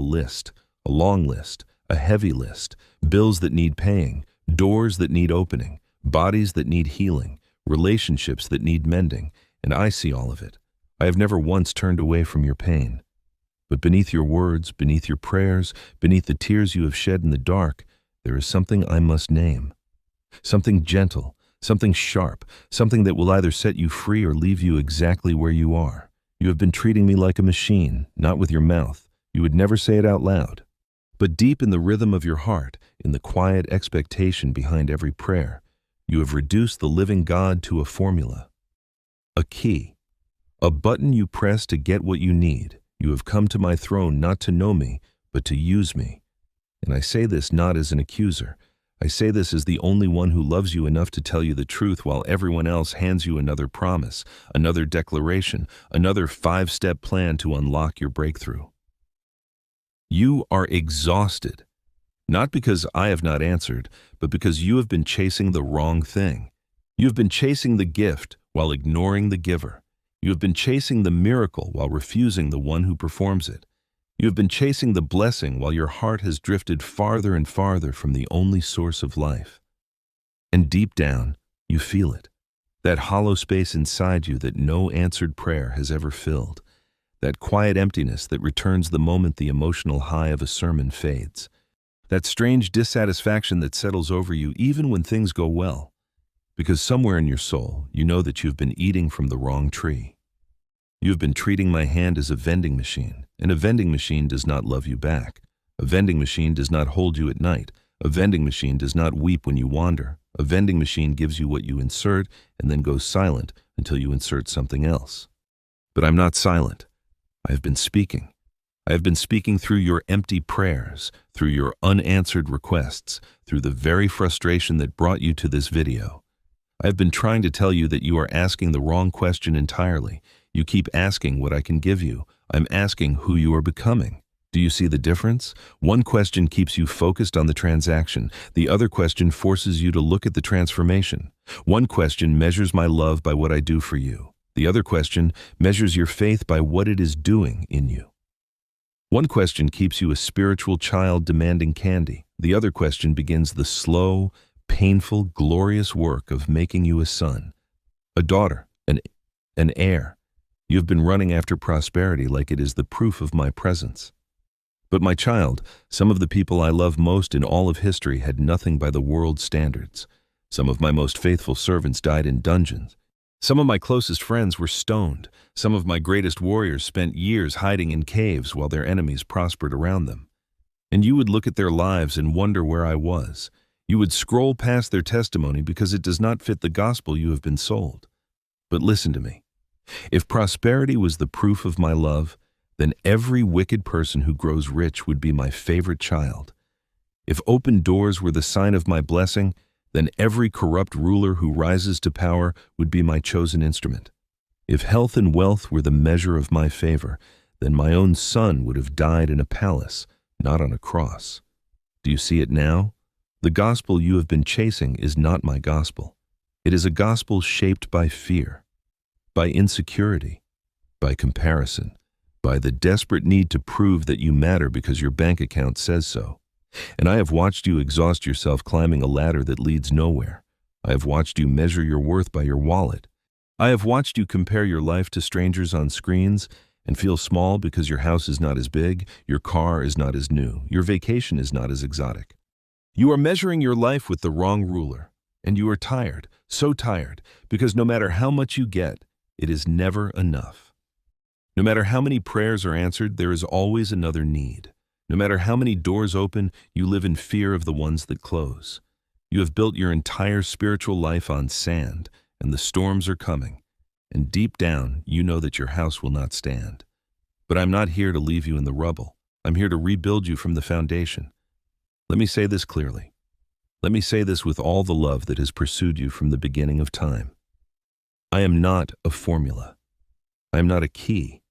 list, a long list, a heavy list, bills that need paying, doors that need opening, bodies that need healing, relationships that need mending, and I see all of it. I have never once turned away from your pain. But beneath your words, beneath your prayers, beneath the tears you have shed in the dark, there is something I must name. Something gentle, something sharp, something that will either set you free or leave you exactly where you are. You have been treating me like a machine, not with your mouth. You would never say it out loud. But deep in the rhythm of your heart, in the quiet expectation behind every prayer, you have reduced the living God to a formula, a key, a button you press to get what you need. You have come to my throne not to know me, but to use me. And I say this not as an accuser. I say this as the only one who loves you enough to tell you the truth while everyone else hands you another promise, another declaration, another 5-step plan to unlock your breakthrough. You are exhausted, not because I have not answered, but because you have been chasing the wrong thing. You have been chasing the gift while ignoring the giver. You have been chasing the miracle while refusing the one who performs it. You have been chasing the blessing while your heart has drifted farther and farther from the only source of life. And deep down, you feel it. That hollow space inside you that no answered prayer has ever filled. That quiet emptiness that returns the moment the emotional high of a sermon fades. That strange dissatisfaction that settles over you even when things go well. Because somewhere in your soul, you know that you've been eating from the wrong tree. You have been treating my hand as a vending machine, and a vending machine does not love you back. A vending machine does not hold you at night. A vending machine does not weep when you wander. A vending machine gives you what you insert and then goes silent until you insert something else. But I'm not silent. I have been speaking. I have been speaking through your empty prayers, through your unanswered requests, through the very frustration that brought you to this video. I have been trying to tell you that you are asking the wrong question entirely. You keep asking what I can give you. I'm asking who you are becoming. Do you see the difference? One question keeps you focused on the transaction. The other question forces you to look at the transformation. One question measures my love by what I do for you. The other question measures your faith by what it is doing in you. One question keeps you a spiritual child demanding candy. The other question begins the slow, painful, glorious work of making you a son, a daughter, an heir. You have been running after prosperity like it is the proof of my presence. But my child, some of the people I love most in all of history had nothing by the world's standards. Some of my most faithful servants died in dungeons. Some of my closest friends were stoned. Some of my greatest warriors spent years hiding in caves while their enemies prospered around them. And you would look at their lives and wonder where I was. You would scroll past their testimony because it does not fit the gospel you have been sold. But listen to me. If prosperity was the proof of my love, then every wicked person who grows rich would be my favorite child. If open doors were the sign of my blessing, then every corrupt ruler who rises to power would be my chosen instrument. If health and wealth were the measure of my favor, then my own son would have died in a palace, not on a cross. Do you see it now? The gospel you have been chasing is not my gospel. It is a gospel shaped by fear, by insecurity, by comparison, by the desperate need to prove that you matter because your bank account says so. And I have watched you exhaust yourself climbing a ladder that leads nowhere. I have watched you measure your worth by your wallet. I have watched you compare your life to strangers on screens and feel small because your house is not as big, your car is not as new, your vacation is not as exotic. You are measuring your life with the wrong ruler, and you are tired, so tired, because no matter how much you get, it is never enough. No matter how many prayers are answered, there is always another need. No matter how many doors open, you live in fear of the ones that close. You have built your entire spiritual life on sand, and the storms are coming. And deep down, you know that your house will not stand. But I'm not here to leave you in the rubble. I'm here to rebuild you from the foundation. Let me say this clearly. Let me say this with all the love that has pursued you from the beginning of time. I am not a formula. I am not a key.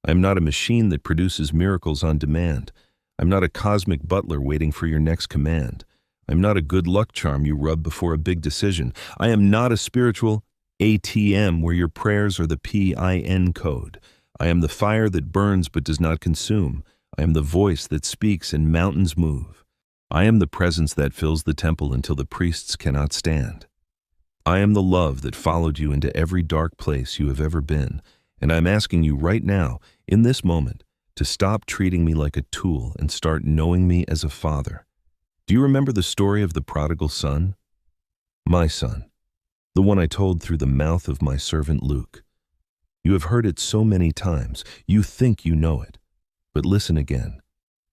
I am not a machine that produces miracles on demand. I'm not a cosmic butler waiting for your next command. I'm not a good luck charm you rub before a big decision. I am not a spiritual ATM where your prayers are the PIN code. I am the fire that burns but does not consume. I am the voice that speaks and mountains move. I am the presence that fills the temple until the priests cannot stand. I am the love that followed you into every dark place you have ever been, and I'm asking you right now, in this moment, to stop treating me like a tool and start knowing me as a father. Do you remember the story of the prodigal son? My son, the one I told through the mouth of my servant Luke. You have heard it so many times, you think you know it. But listen again.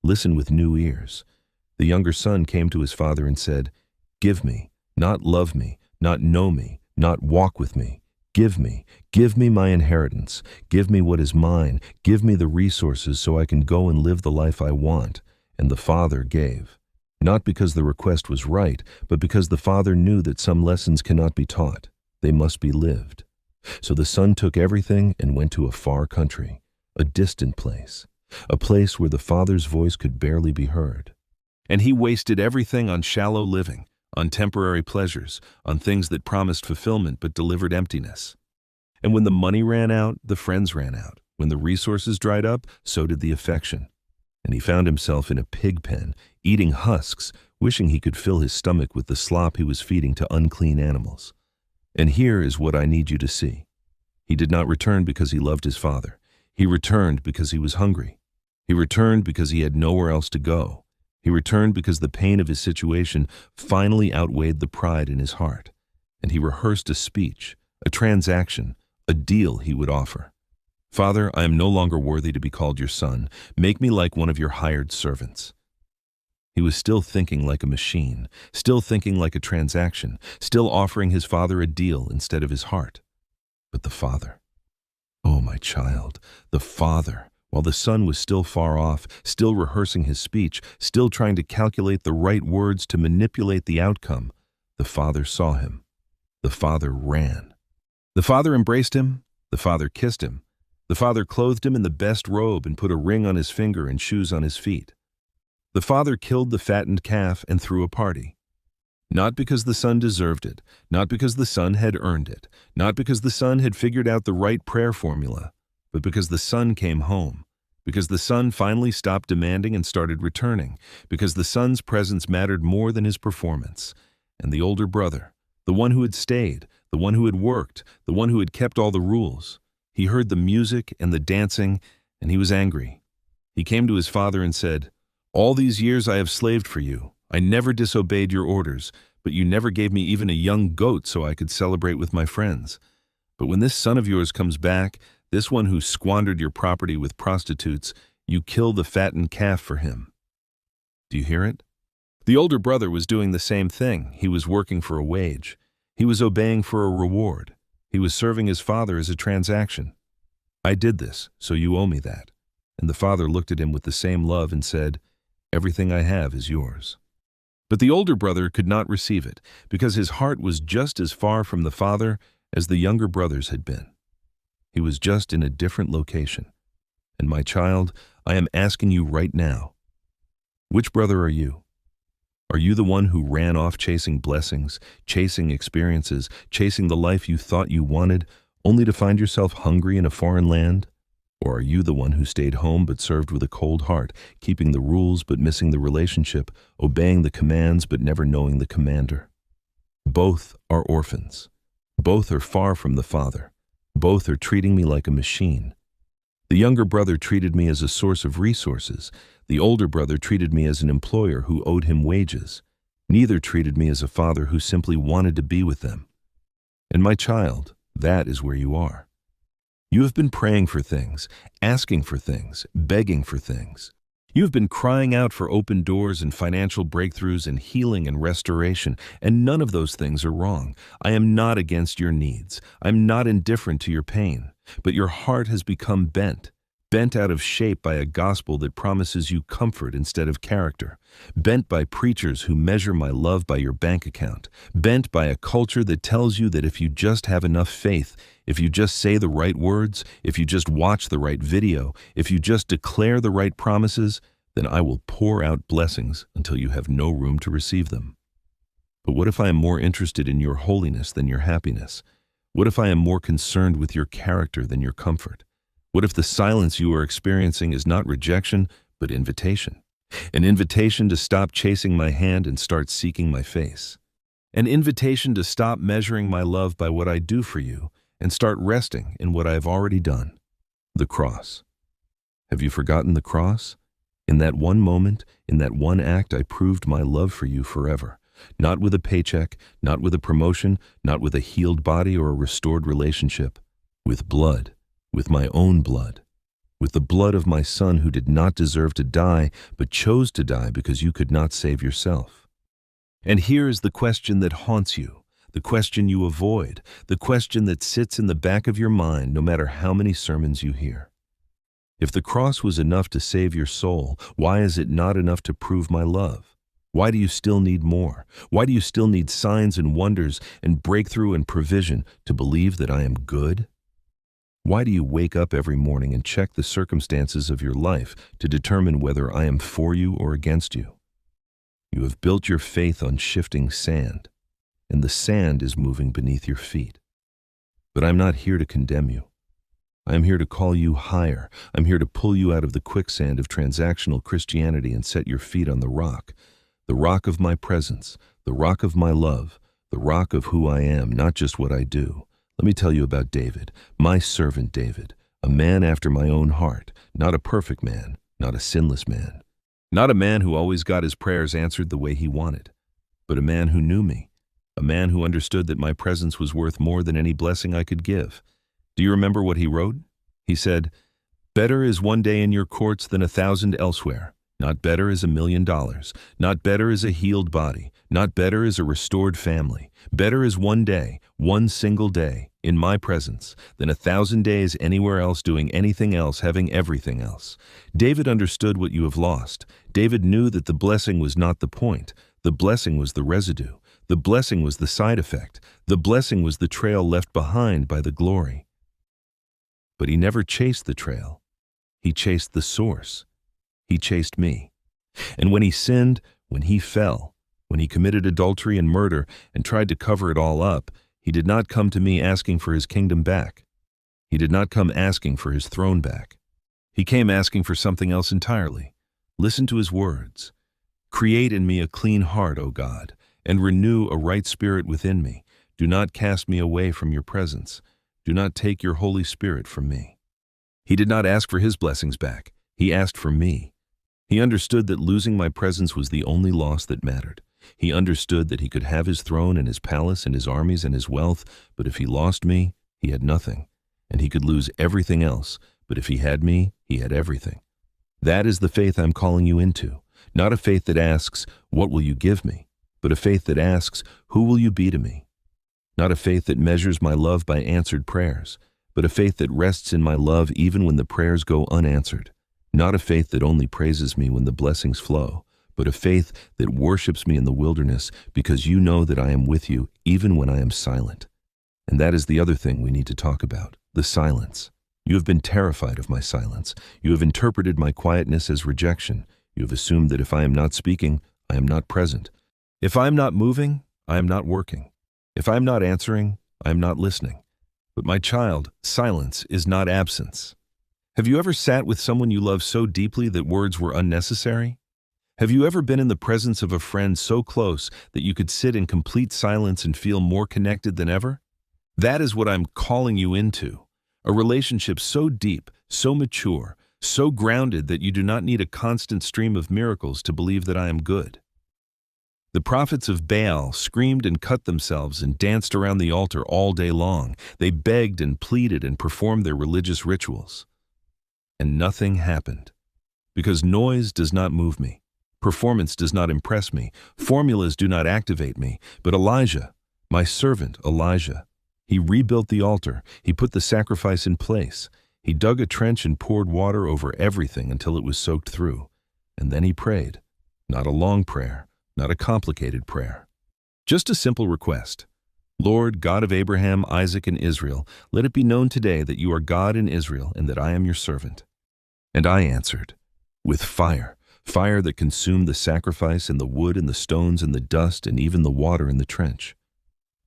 Listen with new ears. The younger son came to his father and said, "Give me, not love me, not know me, not walk with me. Give me my inheritance. Give me what is mine. Give me the resources so I can go and live the life I want." And the father gave. Not because the request was right, but because the father knew that some lessons cannot be taught. They must be lived. So the son took everything and went to a far country, a distant place, a place where the father's voice could barely be heard. And he wasted everything on shallow living, on temporary pleasures, on things that promised fulfillment but delivered emptiness. And when the money ran out, the friends ran out. When the resources dried up, so did the affection. And he found himself in a pig pen, eating husks, wishing he could fill his stomach with the slop he was feeding to unclean animals. And here is what I need you to see. He did not return because he loved his father. He returned because he was hungry. He returned because he had nowhere else to go. He returned because the pain of his situation finally outweighed the pride in his heart. And he rehearsed a speech, a transaction, a deal he would offer. "Father, I am no longer worthy to be called your son. Make me like one of your hired servants." He was still thinking like a machine, still thinking like a transaction, still offering his father a deal instead of his heart. But the father, oh my child, the father, while the son was still far off, still rehearsing his speech, still trying to calculate the right words to manipulate the outcome, the father saw him. The father ran. The father embraced him. The father kissed him. The father clothed him in the best robe and put a ring on his finger and shoes on his feet. The father killed the fattened calf and threw a party. Not because the son deserved it, not because the son had earned it, not because the son had figured out the right prayer formula, but because the son came home, because the son finally stopped demanding and started returning, because the son's presence mattered more than his performance. And the older brother, the one who had stayed, the one who had worked, the one who had kept all the rules, he heard the music and the dancing, and he was angry. He came to his father and said, "All these years I have slaved for you. I never disobeyed your orders, but you never gave me even a young goat so I could celebrate with my friends. But when this son of yours comes back, this one who squandered your property with prostitutes, you kill the fattened calf for him." Do you hear it? The older brother was doing the same thing. He was working for a wage. He was obeying for a reward. He was serving his father as a transaction. "I did this, so you owe me that." And the father looked at him with the same love and said, "Everything I have is yours." But the older brother could not receive it, because his heart was just as far from the father as the younger brother's had been. He was just in a different location. And my child, I am asking you right now, which brother are you? Are you the one who ran off chasing blessings, chasing experiences, chasing the life you thought you wanted, only to find yourself hungry in a foreign land? Or are you the one who stayed home but served with a cold heart, keeping the rules but missing the relationship, obeying the commands but never knowing the commander? Both are orphans. Both are far from the father. Both are treating me like a machine. The younger brother treated me as a source of resources. The older brother treated me as an employer who owed him wages. Neither treated me as a father who simply wanted to be with them. And my child, that is where you are. You have been praying for things, asking for things, begging for things. You have been crying out for open doors and financial breakthroughs and healing and restoration, and none of those things are wrong. I am not against your needs. I'm not indifferent to your pain. But your heart has become bent out of shape by a gospel that promises you comfort instead of character, bent by preachers who measure my love by your bank account, bent by a culture that tells you that if you just have enough faith, if you just say the right words, if you just watch the right video, if you just declare the right promises, then I will pour out blessings until you have no room to receive them. But what if I am more interested in your holiness than your happiness? What if I am more concerned with your character than your comfort? What if the silence you are experiencing is not rejection, but invitation. An invitation to stop chasing my hand and start seeking my face. An invitation to stop measuring my love by what I do for you and start resting in what I have already done. The cross. Have you forgotten the cross? In that one moment, in that one act, I proved my love for you forever. Not with a paycheck, not with a promotion, not with a healed body or a restored relationship. With blood, with my own blood. With the blood of my son who did not deserve to die, but chose to die because you could not save yourself. And here is the question that haunts you, the question you avoid, the question that sits in the back of your mind no matter how many sermons you hear. If the cross was enough to save your soul, why is it not enough to prove my love? Why do you still need more? Why do you still need signs and wonders and breakthrough and provision to believe that I am good? Why do you wake up every morning and check the circumstances of your life to determine whether I am for you or against you? You have built your faith on shifting sand, and the sand is moving beneath your feet. But I'm not here to condemn you. I am here to call you higher. I'm here to pull you out of the quicksand of transactional Christianity and set your feet on the rock of my presence, the rock of my love, the rock of who I am, not just what I do. Let me tell you about David, my servant David, a man after my own heart, not a perfect man, not a sinless man, not a man who always got his prayers answered the way he wanted, but a man who knew me, a man who understood that my presence was worth more than any blessing I could give. Do you remember what he wrote? He said, "Better is one day in your courts than 1,000 elsewhere. Not better is $1 million. Not better is a healed body. Not better is a restored family. Better is one day, one single day, in my presence, than 1,000 days anywhere else doing anything else, having everything else." David understood what you have lost. David knew that the blessing was not the point. The blessing was the residue. The blessing was the side effect. The blessing was the trail left behind by the glory. But he never chased the trail. He chased the source. He chased me. And when he sinned, when he fell, when he committed adultery and murder and tried to cover it all up, he did not come to me asking for his kingdom back. He did not come asking for his throne back. He came asking for something else entirely. Listen to his words. "Create in me a clean heart, O God, and renew a right spirit within me. Do not cast me away from your presence. Do not take your Holy Spirit from me." He did not ask for his blessings back. He asked for me. He understood that losing my presence was the only loss that mattered. He understood that he could have his throne and his palace and his armies and his wealth, but if he lost me, he had nothing. And he could lose everything else, but if he had me, he had everything. That is the faith I'm calling you into. Not a faith that asks, "What will you give me?" but a faith that asks, "Who will you be to me?" Not a faith that measures my love by answered prayers, but a faith that rests in my love even when the prayers go unanswered. Not a faith that only praises me when the blessings flow, but a faith that worships me in the wilderness because you know that I am with you even when I am silent. And that is the other thing we need to talk about, the silence. You have been terrified of my silence. You have interpreted my quietness as rejection. You have assumed that if I am not speaking, I am not present. If I am not moving, I am not working. If I am not answering, I am not listening. But my child, silence is not absence. Have you ever sat with someone you love so deeply that words were unnecessary? Have you ever been in the presence of a friend so close that you could sit in complete silence and feel more connected than ever? That is what I'm calling you into. A relationship so deep, so mature, so grounded that you do not need a constant stream of miracles to believe that I am good. The prophets of Baal screamed and cut themselves and danced around the altar all day long. They begged and pleaded and performed their religious rituals. And nothing happened. Because noise does not move me. Performance does not impress me. Formulas do not activate me. But Elijah, my servant Elijah, he rebuilt the altar. He put the sacrifice in place. He dug a trench and poured water over everything until it was soaked through. And then he prayed. Not a long prayer, not a complicated prayer. Just a simple request. Lord, God of Abraham, Isaac, and Israel, let it be known today that you are God in Israel and that I am your servant. And I answered, with fire, fire that consumed the sacrifice and the wood and the stones and the dust and even the water in the trench.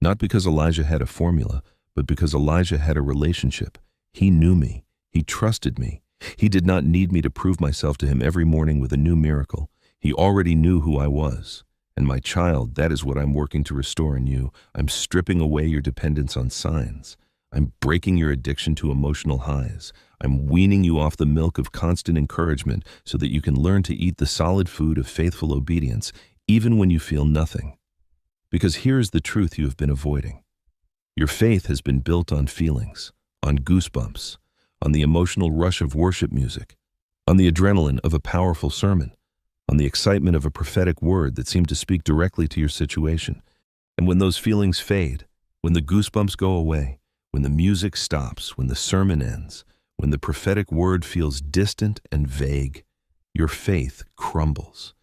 Not because Elijah had a formula, but because Elijah had a relationship. He knew me. He trusted me. He did not need me to prove myself to him every morning with a new miracle. He already knew who I was. And my child, that is what I'm working to restore in you. I'm stripping away your dependence on signs. I'm breaking your addiction to emotional highs. I'm weaning you off the milk of constant encouragement so that you can learn to eat the solid food of faithful obedience, even when you feel nothing. Because here's the truth you have been avoiding. Your faith has been built on feelings, on goosebumps, on the emotional rush of worship music, on the adrenaline of a powerful sermon, on the excitement of a prophetic word that seemed to speak directly to your situation. And when those feelings fade, when the goosebumps go away, when the music stops, when the sermon ends, when the prophetic word feels distant and vague, your faith crumbles.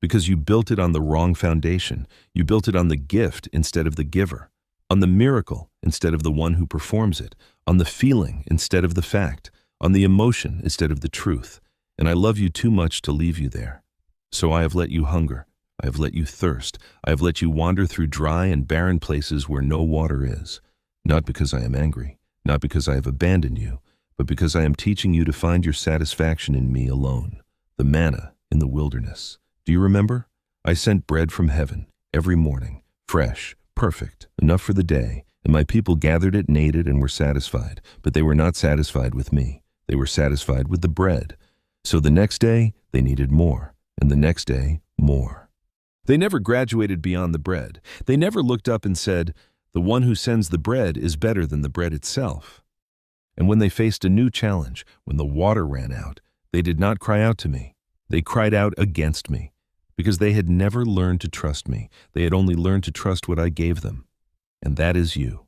Because you built it on the wrong foundation. You built it on the gift instead of the giver, on the miracle instead of the one who performs it, on the feeling instead of the fact, on the emotion instead of the truth. And I love you too much to leave you there. So I have let you hunger. I have let you thirst. I have let you wander through dry and barren places where no water is. Not because I am angry, not because I have abandoned you, but because I am teaching you to find your satisfaction in me alone, the manna in the wilderness. Do you remember? I sent bread from heaven every morning, fresh, perfect, enough for the day, and my people gathered it and ate it and were satisfied. But they were not satisfied with me. They were satisfied with the bread. So the next day, they needed more, and the next day, more. They never graduated beyond the bread. They never looked up and said, "The one who sends the bread is better than the bread itself." And when they faced a new challenge, when the water ran out, they did not cry out to me. They cried out against me, because they had never learned to trust me. They had only learned to trust what I gave them. And that is you.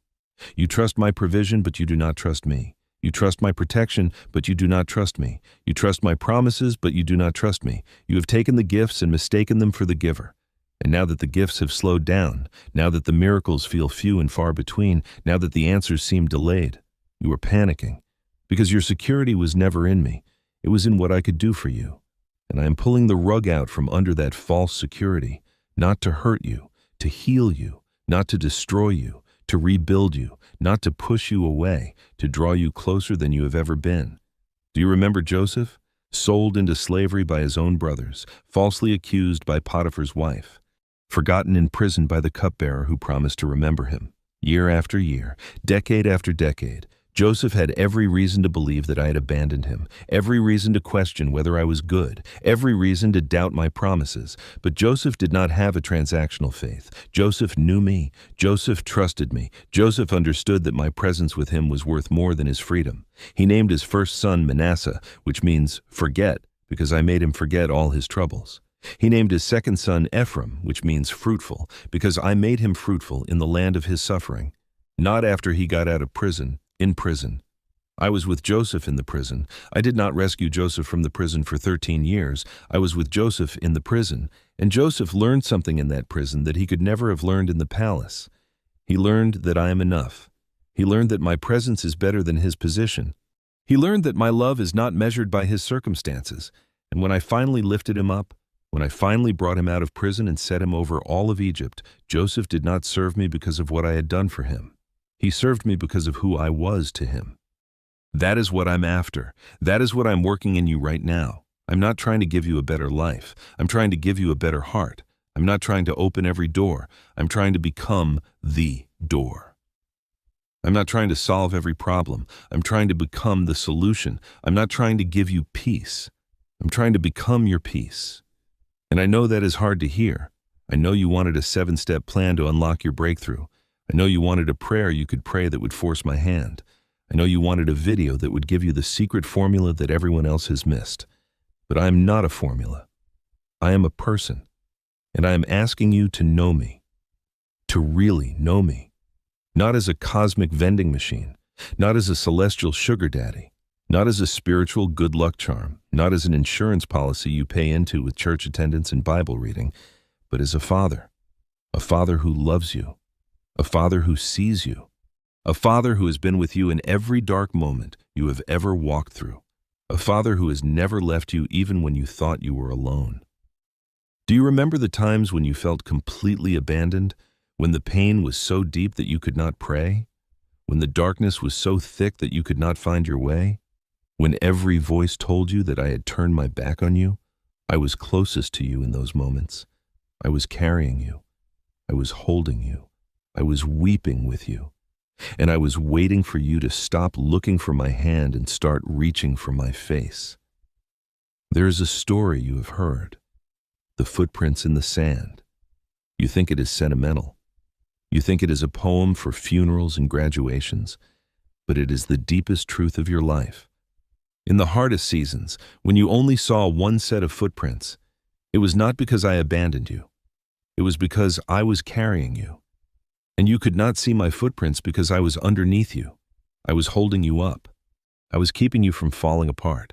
You trust my provision, but you do not trust me. You trust my protection, but you do not trust me. You trust my promises, but you do not trust me. You have taken the gifts and mistaken them for the giver. And now that the gifts have slowed down, now that the miracles feel few and far between, now that the answers seem delayed, you are panicking. Because your security was never in me. It was in what I could do for you. And I am pulling the rug out from under that false security, not to hurt you, to heal you, not to destroy you, to rebuild you, not to push you away, to draw you closer than you have ever been. Do you remember Joseph? Sold into slavery by his own brothers, falsely accused by Potiphar's wife, forgotten in prison by the cupbearer who promised to remember him. Year after year, decade after decade, Joseph had every reason to believe that I had abandoned him, every reason to question whether I was good, every reason to doubt my promises. But Joseph did not have a transactional faith. Joseph knew me. Joseph trusted me. Joseph understood that my presence with him was worth more than his freedom. He named his first son Manasseh, which means forget, because I made him forget all his troubles. He named his second son Ephraim, which means fruitful, because I made him fruitful in the land of his suffering. Not after he got out of prison, in prison. I was with Joseph in the prison. I did not rescue Joseph from the prison for 13 years. I was with Joseph in the prison, and Joseph learned something in that prison that he could never have learned in the palace. He learned that I am enough. He learned that my presence is better than his position. He learned that my love is not measured by his circumstances. And when I finally lifted him up, when I finally brought him out of prison and set him over all of Egypt, Joseph did not serve me because of what I had done for him. He served me because of who I was to him. That is what I'm after. That is what I'm working in you right now. I'm not trying to give you a better life. I'm trying to give you a better heart. I'm not trying to open every door. I'm trying to become the door. I'm not trying to solve every problem. I'm trying to become the solution. I'm not trying to give you peace. I'm trying to become your peace. And I know that is hard to hear. I know you wanted a 7-step plan to unlock your breakthrough. I know you wanted a prayer you could pray that would force my hand. I know you wanted a video that would give you the secret formula that everyone else has missed. But I am not a formula. I am a person. And I am asking you to know me. To really know me. Not as a cosmic vending machine. Not as a celestial sugar daddy. Not as a spiritual good luck charm. Not as an insurance policy you pay into with church attendance and Bible reading. But as a father. A father who loves you. A father who sees you. A father who has been with you in every dark moment you have ever walked through. A father who has never left you even when you thought you were alone. Do you remember the times when you felt completely abandoned? When the pain was so deep that you could not pray? When the darkness was so thick that you could not find your way? When every voice told you that I had turned my back on you, I was closest to you in those moments. I was carrying you. I was holding you. I was weeping with you. And I was waiting for you to stop looking for my hand and start reaching for my face. There is a story you have heard, the footprints in the sand. You think it is sentimental. You think it is a poem for funerals and graduations, but it is the deepest truth of your life. In the hardest seasons, when you only saw one set of footprints, it was not because I abandoned you. It was because I was carrying you. And you could not see my footprints because I was underneath you. I was holding you up. I was keeping you from falling apart.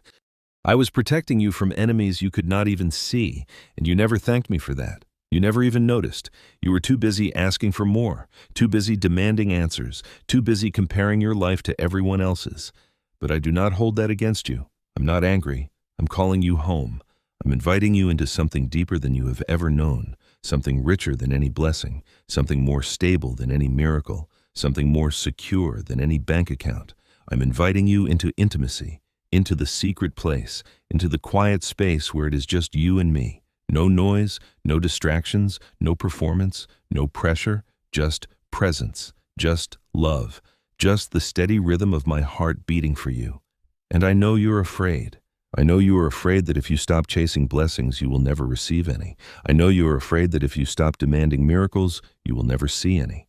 I was protecting you from enemies you could not even see, and you never thanked me for that. You never even noticed. You were too busy asking for more, too busy demanding answers, too busy comparing your life to everyone else's. But I do not hold that against you. I'm not angry. I'm calling you home. I'm inviting you into something deeper than you have ever known, something richer than any blessing, something more stable than any miracle, something more secure than any bank account. I'm inviting you into intimacy, into the secret place, into the quiet space where it is just you and me. No noise, no distractions, no performance, no pressure, just presence, just love, just the steady rhythm of my heart beating for you. And I know you're afraid. I know you are afraid that if you stop chasing blessings, you will never receive any. I know you are afraid that if you stop demanding miracles, you will never see any.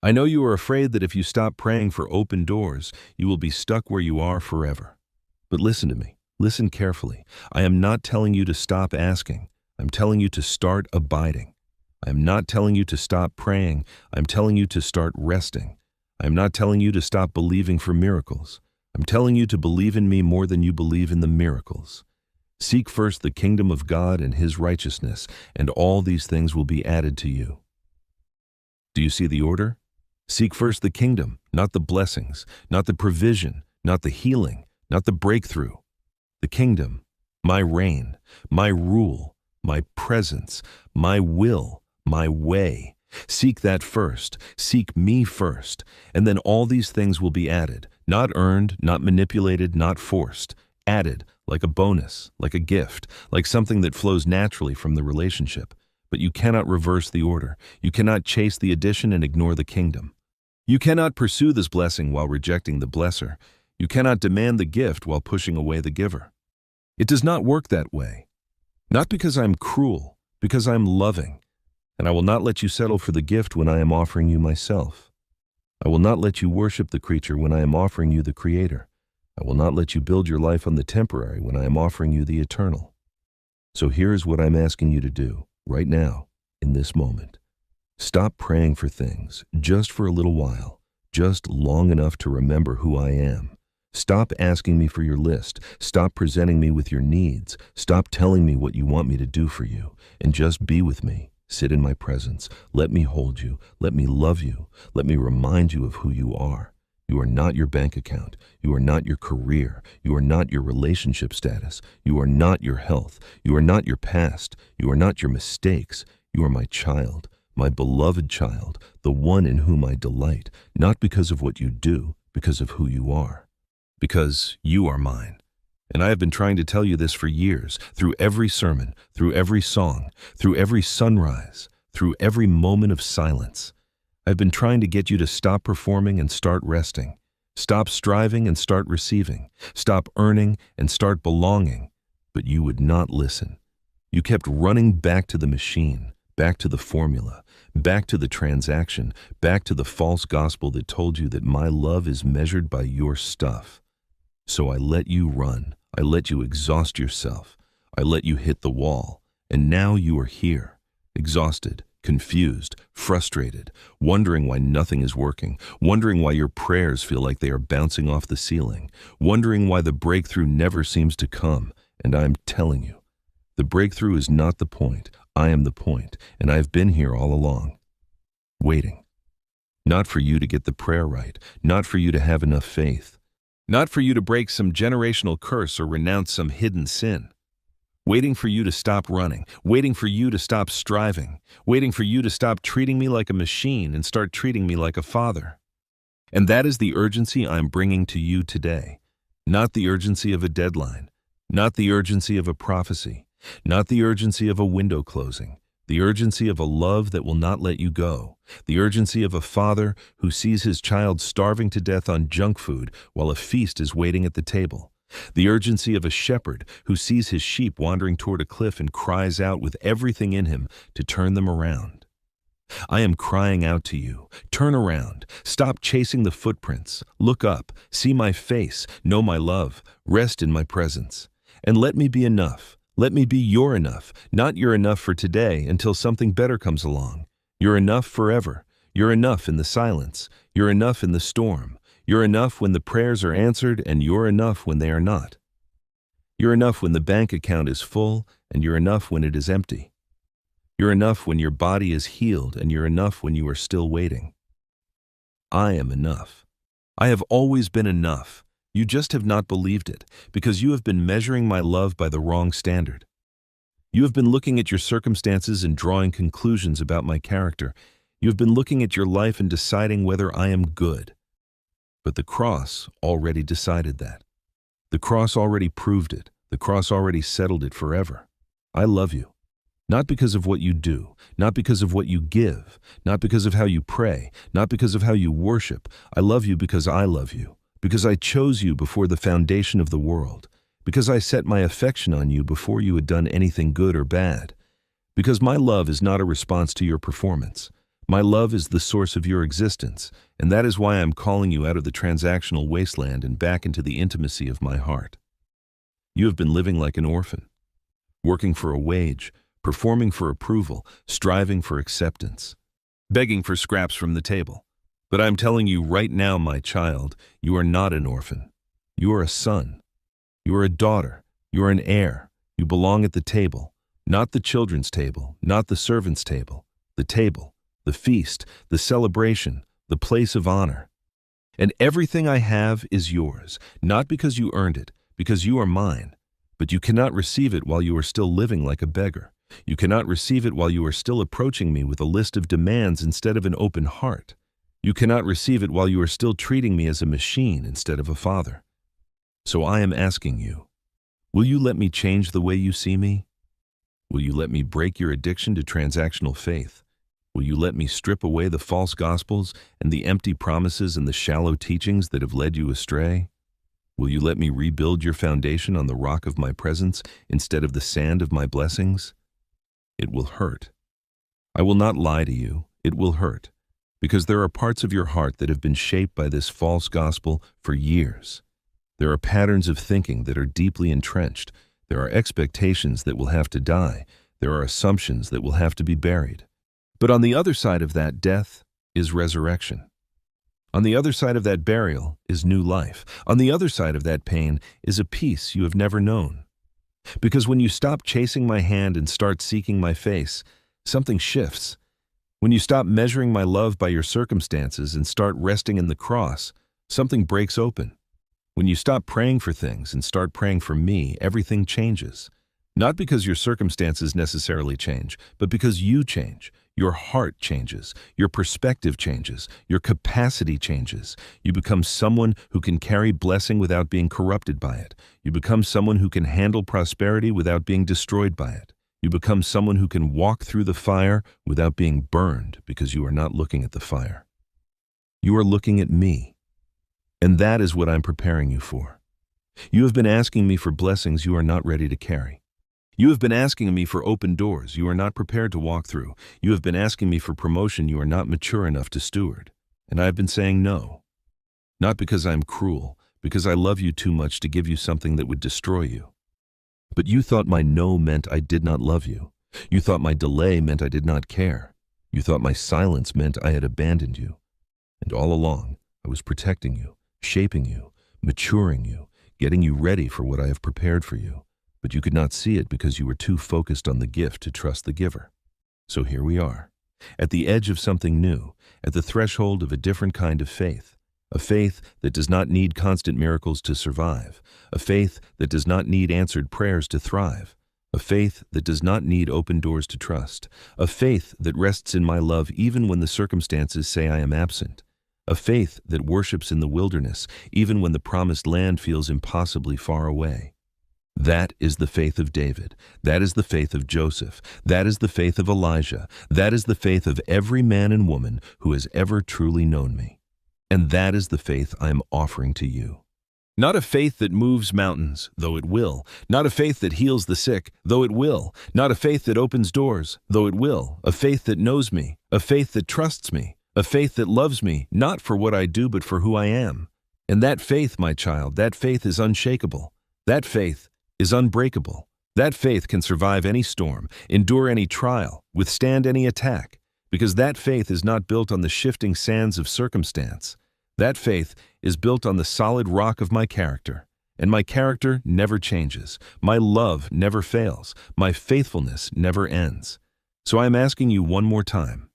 I know you are afraid that if you stop praying for open doors, you will be stuck where you are forever. But listen to me. Listen carefully. I am not telling you to stop asking. I'm telling you to start abiding. I am not telling you to stop praying. I'm telling you to start resting. I am not telling you to stop believing for miracles. I'm telling you to believe in me more than you believe in the miracles. Seek first the kingdom of God and his righteousness, and all these things will be added to you. Do you see the order? Seek first the kingdom, not the blessings, not the provision, not the healing, not the breakthrough. The kingdom, my reign, my rule, my presence, my will, my way. Seek that first. Seek me first. And then all these things will be added. Not earned, not manipulated, not forced. Added, like a bonus, like a gift, like something that flows naturally from the relationship. But you cannot reverse the order. You cannot chase the addition and ignore the kingdom. You cannot pursue this blessing while rejecting the blesser. You cannot demand the gift while pushing away the giver. It does not work that way. Not because I'm cruel, because I'm loving. And I will not let you settle for the gift when I am offering you myself. I will not let you worship the creature when I am offering you the Creator. I will not let you build your life on the temporary when I am offering you the eternal. So here is what I'm asking you to do, right now, in this moment. Stop praying for things, just for a little while, just long enough to remember who I am. Stop asking me for your list. Stop presenting me with your needs. Stop telling me what you want me to do for you, and just be with me. Sit in my presence. Let me hold you. Let me love you. Let me remind you of who you are. You are not your bank account. You are not your career. You are not your relationship status. You are not your health. You are not your past. You are not your mistakes. You are my child, my beloved child, the one in whom I delight, not because of what you do, because of who you are. Because you are mine. And I have been trying to tell you this for years, through every sermon, through every song, through every sunrise, through every moment of silence. I've been trying to get you to stop performing and start resting. Stop striving and start receiving. Stop earning and start belonging. But you would not listen. You kept running back to the machine, back to the formula, back to the transaction, back to the false gospel that told you that my love is measured by your stuff. So I let you run. I let you exhaust yourself. I let you hit the wall. And now you are here, exhausted, confused, frustrated, wondering why nothing is working, wondering why your prayers feel like they are bouncing off the ceiling, wondering why the breakthrough never seems to come. And I'm telling you, the breakthrough is not the point. I am the point, and I've been here all along, waiting. Not for you to get the prayer right, not for you to have enough faith, not for you to break some generational curse or renounce some hidden sin. Waiting for you to stop running, waiting for you to stop striving, waiting for you to stop treating me like a machine and start treating me like a father. And that is the urgency I'm bringing to you today. Not the urgency of a deadline, not the urgency of a prophecy, not the urgency of a window closing, the urgency of a love that will not let you go, the urgency of a father who sees his child starving to death on junk food while a feast is waiting at the table, the urgency of a shepherd who sees his sheep wandering toward a cliff and cries out with everything in him to turn them around. I am crying out to you, turn around, stop chasing the footprints, look up, see my face, know my love, rest in my presence, and let me be enough. Let me be your enough, not your enough for today until something better comes along. You're enough forever. You're enough in the silence. You're enough in the storm. You're enough when the prayers are answered, and you're enough when they are not. You're enough when the bank account is full, and you're enough when it is empty. You're enough when your body is healed, and you're enough when you are still waiting. I am enough. I have always been enough. You just have not believed it, because you have been measuring my love by the wrong standard. You have been looking at your circumstances and drawing conclusions about my character. You have been looking at your life and deciding whether I am good. But the cross already decided that. The cross already proved it. The cross already settled it forever. I love you. Not because of what you do, not because of what you give, not because of how you pray, not because of how you worship. I love you because I love you. Because I chose you before the foundation of the world, because I set my affection on you before you had done anything good or bad, because my love is not a response to your performance. My love is the source of your existence, and that is why I'm calling you out of the transactional wasteland and back into the intimacy of my heart. You have been living like an orphan, working for a wage, performing for approval, striving for acceptance, begging for scraps from the table. But I'm telling you right now, my child, you are not an orphan. You are a son. You are a daughter. You are an heir. You belong at the table, not the children's table, not the servant's table, the table, the feast, the celebration, the place of honor. And everything I have is yours, not because you earned it, because you are mine. But you cannot receive it while you are still living like a beggar. You cannot receive it while you are still approaching me with a list of demands instead of an open heart. You cannot receive it while you are still treating me as a machine instead of a father. So I am asking you, will you let me change the way you see me? Will you let me break your addiction to transactional faith? Will you let me strip away the false gospels and the empty promises and the shallow teachings that have led you astray? Will you let me rebuild your foundation on the rock of my presence instead of the sand of my blessings? It will hurt. I will not lie to you. It will hurt. Because there are parts of your heart that have been shaped by this false gospel for years. There are patterns of thinking that are deeply entrenched. There are expectations that will have to die. There are assumptions that will have to be buried. But on the other side of that death is resurrection. On the other side of that burial is new life. On the other side of that pain is a peace you have never known. Because when you stop chasing my hand and start seeking my face, something shifts. When you stop measuring my love by your circumstances and start resting in the cross, something breaks open. When you stop praying for things and start praying for me, everything changes. Not because your circumstances necessarily change, but because you change. Your heart changes. Your perspective changes. Your capacity changes. You become someone who can carry blessing without being corrupted by it. You become someone who can handle prosperity without being destroyed by it. You become someone who can walk through the fire without being burned because you are not looking at the fire. You are looking at me. And that is what I'm preparing you for. You have been asking me for blessings you are not ready to carry. You have been asking me for open doors you are not prepared to walk through. You have been asking me for promotion you are not mature enough to steward. And I have been saying no. Not because I'm cruel, because I love you too much to give you something that would destroy you. But you thought my no meant I did not love you. You thought my delay meant I did not care. You thought my silence meant I had abandoned you. And all along, I was protecting you, shaping you, maturing you, getting you ready for what I have prepared for you. But you could not see it because you were too focused on the gift to trust the giver. So here we are, at the edge of something new, at the threshold of a different kind of faith. A faith that does not need constant miracles to survive. A faith that does not need answered prayers to thrive. A faith that does not need open doors to trust. A faith that rests in my love even when the circumstances say I am absent. a faith that worships in the wilderness, even when the promised land feels impossibly far away. That is the faith of David. That is the faith of Joseph. That is the faith of Elijah. That is the faith of every man and woman who has ever truly known me. And that is the faith I am offering to you. Not a faith that moves mountains, though it will. Not a faith that heals the sick, though it will. Not a faith that opens doors, though it will. A faith that knows me. A faith that trusts me. A faith that loves me, not for what I do, but for who I am. And that faith, my child, that faith is unshakable. That faith is unbreakable. That faith can survive any storm, endure any trial, withstand any attack, because that faith is not built on the shifting sands of circumstance. That faith is built on the solid rock of my character, and my character never changes. My love never fails. My faithfulness never ends. So I am asking you one more time.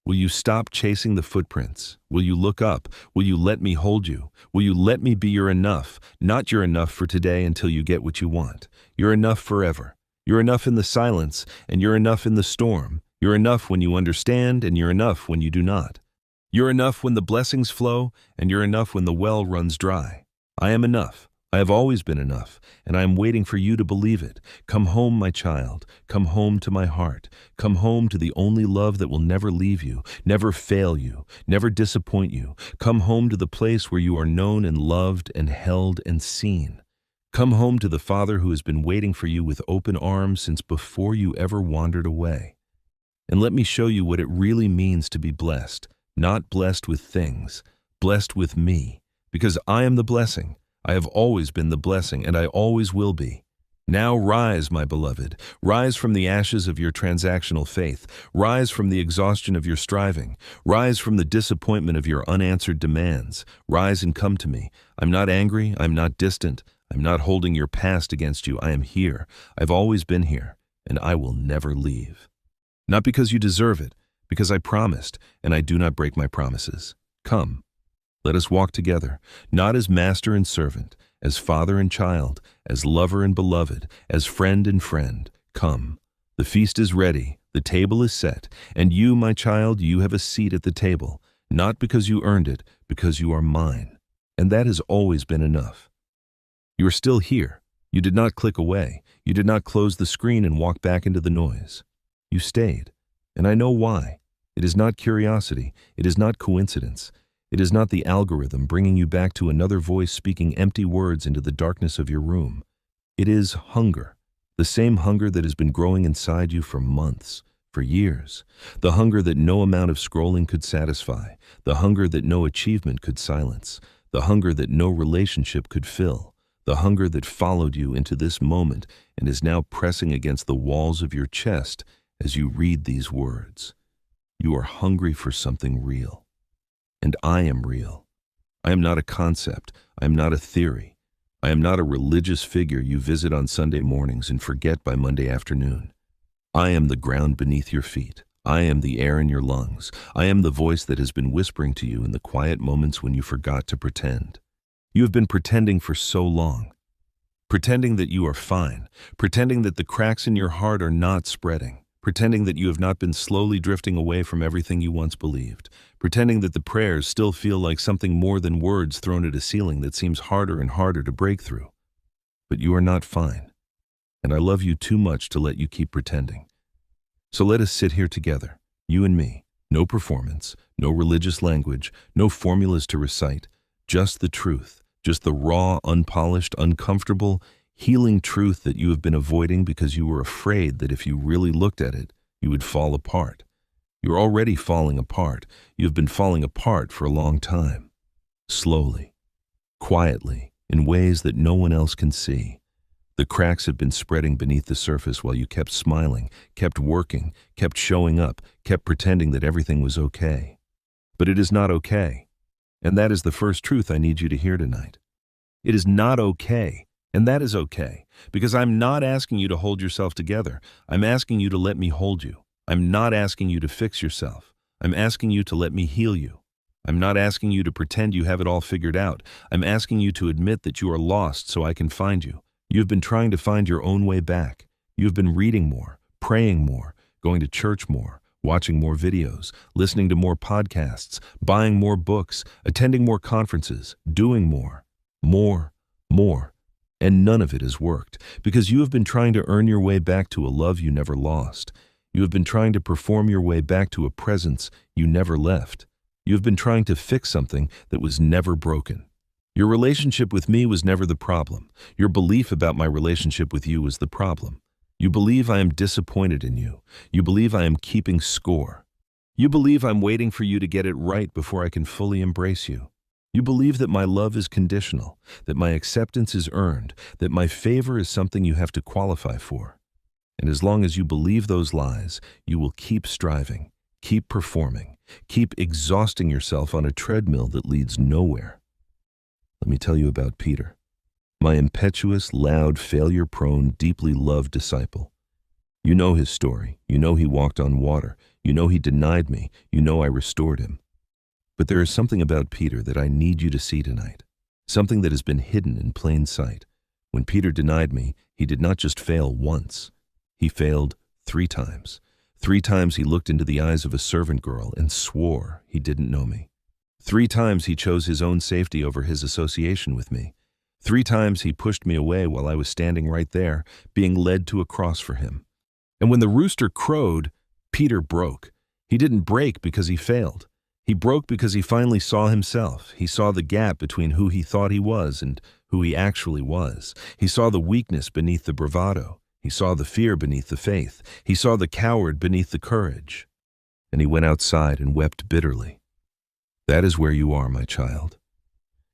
Will you stop chasing the footprints? Will you look up? Will you let me hold you? Will you let me be your enough? Not your enough for today until you get what you want. You're enough forever. You're enough in the silence, and you're enough in the storm. You're enough when you understand, and you're enough when you do not. You're enough when the blessings flow, and you're enough when the well runs dry. I am enough. I have always been enough, and I am waiting for you to believe it. Come home, my child. Come home to my heart. Come home to the only love that will never leave you, never fail you, never disappoint you. Come home to the place where you are known and loved and held and seen. Come home to the Father who has been waiting for you with open arms since before you ever wandered away. And let me show you what it really means to be blessed, not blessed with things, blessed with me, because I am the blessing. I have always been the blessing, and I always will be. Now rise, my beloved. Rise from the ashes of your transactional faith. Rise from the exhaustion of your striving. Rise from the disappointment of your unanswered demands. Rise and come to me. I'm not angry. I'm not distant. I'm not holding your past against you. I am here. I've always been here, and I will never leave. Not because you deserve it, because I promised, and I do not break my promises. Come. Let us walk together, not as master and servant, as father and child, as lover and beloved, as friend and friend. Come. The feast is ready, the table is set, and you, my child, you have a seat at the table, not because you earned it, because you are mine. And that has always been enough. You are still here. You did not click away. You did not close the screen and walk back into the noise. You stayed, and I know why. It is not curiosity. It is not coincidence. It is not the algorithm bringing you back to another voice speaking empty words into the darkness of your room. It is hunger, the same hunger that has been growing inside you for months, for years, the hunger that no amount of scrolling could satisfy, the hunger that no achievement could silence, the hunger that no relationship could fill, the hunger that followed you into this moment and is now pressing against the walls of your chest as you read these words. You are hungry for something real. And I am real. I am not a concept. I am not a theory. I am not a religious figure you visit on Sunday mornings and forget by Monday afternoon. I am the ground beneath your feet. I am the air in your lungs. I am the voice that has been whispering to you in the quiet moments when you forgot to pretend. You have been pretending for so long. Pretending that you are fine. Pretending that the cracks in your heart are not spreading. Pretending that you have not been slowly drifting away from everything you once believed. Pretending that the prayers still feel like something more than words thrown at a ceiling that seems harder and harder to break through. But you are not fine, and I love you too much to let you keep pretending. So let us sit here together, you and me. No performance, no religious language, no formulas to recite, just the truth, just the raw, unpolished, uncomfortable, healing truth that you have been avoiding because you were afraid that if you really looked at it, you would fall apart. You're already falling apart. You have been falling apart for a long time. Slowly, quietly, in ways that no one else can see. The cracks have been spreading beneath the surface while you kept smiling, kept working, kept showing up, kept pretending that everything was okay. But it is not okay. And that is the first truth I need you to hear tonight. It is not okay. And that is okay, because I'm not asking you to hold yourself together. I'm asking you to let me hold you. I'm not asking you to fix yourself. I'm asking you to let me heal you. I'm not asking you to pretend you have it all figured out. I'm asking you to admit that you are lost so I can find you. You have been trying to find your own way back. You have been reading more, praying more, going to church more, watching more videos, listening to more podcasts, buying more books, attending more conferences, doing more, more. And none of it has worked because you have been trying to earn your way back to a love you never lost. You have been trying to perform your way back to a presence you never left. You have been trying to fix something that was never broken. Your relationship with me was never the problem. Your belief about my relationship with you was the problem. You believe I am disappointed in you. You believe I am keeping score. You believe I'm waiting for you to get it right before I can fully embrace you. You believe that my love is conditional, that my acceptance is earned, that my favor is something you have to qualify for. And as long as you believe those lies, you will keep striving, keep performing, keep exhausting yourself on a treadmill that leads nowhere. Let me tell you about Peter, my impetuous, loud, failure-prone, deeply loved disciple. You know his story. You know he walked on water. You know he denied me. You know I restored him. But there is something about Peter that I need you to see tonight, something that has been hidden in plain sight. When Peter denied me, he did not just fail once. He failed 3 times. 3 times he looked into the eyes of a servant girl and swore he didn't know me. 3 times he chose his own safety over his association with me. 3 times he pushed me away while I was standing right there, being led to a cross for him. And when the rooster crowed, Peter broke. He didn't break because he failed. He broke because he finally saw himself. He saw the gap between who he thought he was and who he actually was. He saw the weakness beneath the bravado. He saw the fear beneath the faith. He saw the coward beneath the courage. And he went outside and wept bitterly. That is where you are, my child.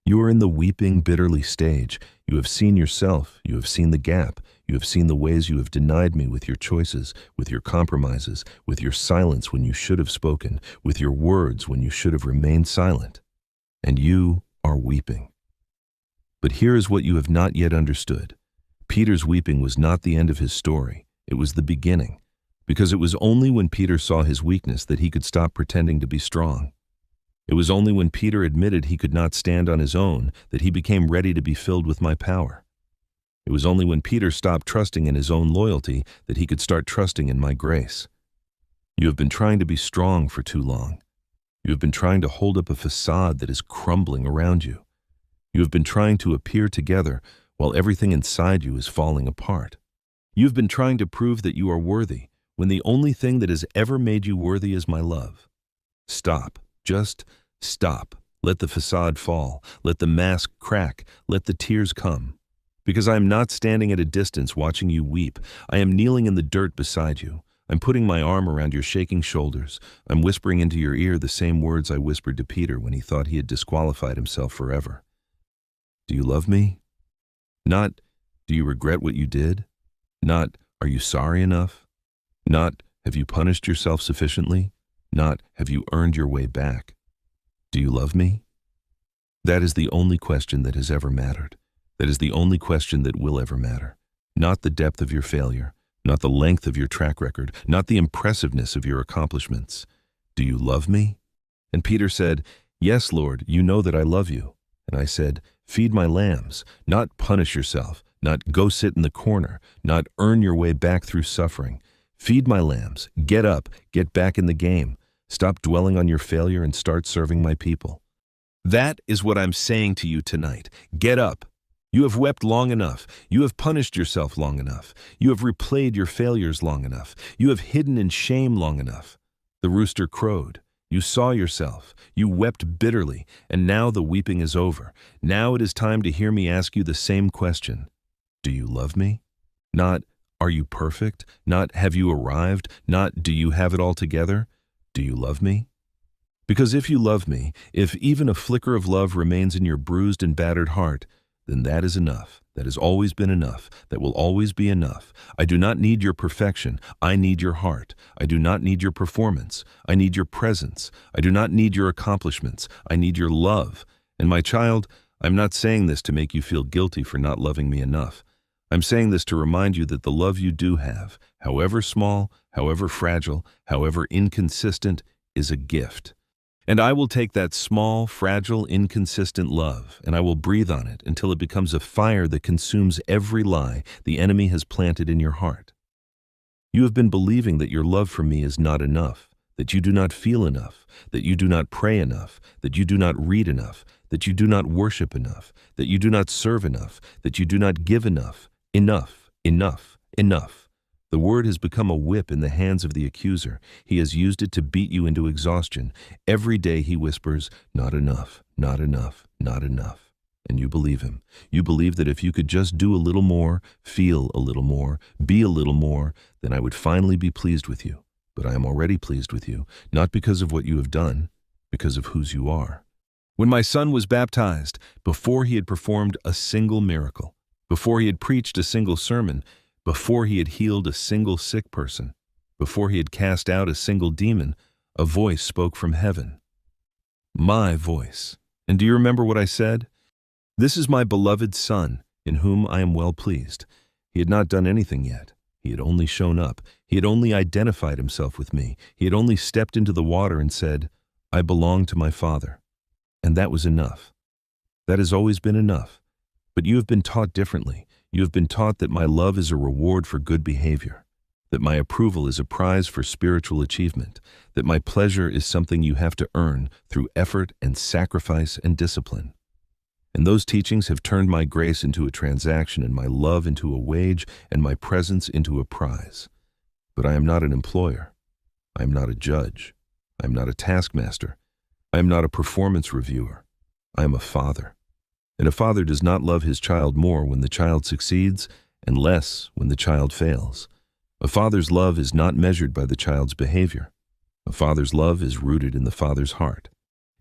You are in the weeping bitterly stage. You have seen yourself. You have seen the gap. You have seen the ways you have denied me with your choices, with your compromises, with your silence when you should have spoken, with your words when you should have remained silent. And you are weeping. But here is what you have not yet understood. Peter's weeping was not the end of his story. It was the beginning, because it was only when Peter saw his weakness that he could stop pretending to be strong. It was only when Peter admitted he could not stand on his own that he became ready to be filled with my power. It was only when Peter stopped trusting in his own loyalty that he could start trusting in my grace. You have been trying to be strong for too long. You have been trying to hold up a facade that is crumbling around you. You have been trying to appear together while everything inside you is falling apart. You have been trying to prove that you are worthy when the only thing that has ever made you worthy is my love. Stop. Just stop. Let the facade fall. Let the mask crack. Let the tears come. Because I am not standing at a distance watching you weep. I am kneeling in the dirt beside you. I'm putting my arm around your shaking shoulders. I'm whispering into your ear the same words I whispered to Peter when he thought he had disqualified himself forever. Do you love me? Not, do you regret what you did? Not, are you sorry enough? Not, have you punished yourself sufficiently? Not, have you earned your way back? Do you love me? That is the only question that has ever mattered. That is the only question that will ever matter. Not the depth of your failure, not the length of your track record, not the impressiveness of your accomplishments. Do you love me? And Peter said, Yes, Lord, you know that I love you. And I said, Feed my lambs, not punish yourself, not go sit in the corner, not earn your way back through suffering. Feed my lambs, get up, get back in the game. Stop dwelling on your failure and start serving my people. That is what I'm saying to you tonight. Get up. You have wept long enough. You have punished yourself long enough. You have replayed your failures long enough. You have hidden in shame long enough. The rooster crowed. You saw yourself. You wept bitterly, and now the weeping is over. Now it is time to hear me ask you the same question. Do you love me? Not, are you perfect? Not, have you arrived? Not, do you have it all together? Do you love me? Because if you love me, if even a flicker of love remains in your bruised and battered heart, then that is enough. That has always been enough. That will always be enough. I do not need your perfection. I need your heart. I do not need your performance. I need your presence. I do not need your accomplishments. I need your love. And my child, I'm not saying this to make you feel guilty for not loving me enough. I'm saying this to remind you that the love you do have, however small, however fragile, however inconsistent, is a gift. And I will take that small, fragile, inconsistent love, and I will breathe on it until it becomes a fire that consumes every lie the enemy has planted in your heart. You have been believing that your love for me is not enough, that you do not feel enough, that you do not pray enough, that you do not read enough, that you do not worship enough, that you do not serve enough, that you do not give enough. Enough, enough, enough. The word has become a whip in the hands of the accuser. He has used it to beat you into exhaustion. Every day he whispers, not enough, not enough, not enough. And you believe him. You believe that if you could just do a little more, feel a little more, be a little more, then I would finally be pleased with you. But I am already pleased with you, not because of what you have done, because of whose you are. When my son was baptized, before he had performed a single miracle, before he had preached a single sermon, before he had healed a single sick person, before he had cast out a single demon, a voice spoke from heaven. My voice. And do you remember what I said? This is my beloved Son, in whom I am well pleased. He had not done anything yet. He had only shown up. He had only identified himself with me. He had only stepped into the water and said, I belong to my Father. And that was enough. That has always been enough. But you have been taught differently. You have been taught that my love is a reward for good behavior, that my approval is a prize for spiritual achievement, that my pleasure is something you have to earn through effort and sacrifice and discipline. And those teachings have turned my grace into a transaction and my love into a wage and my presence into a prize. But I am not an employer. I am not a judge. I am not a taskmaster. I am not a performance reviewer. I am a father. And a father does not love his child more when the child succeeds and less when the child fails. A father's love is not measured by the child's behavior. A father's love is rooted in the father's heart.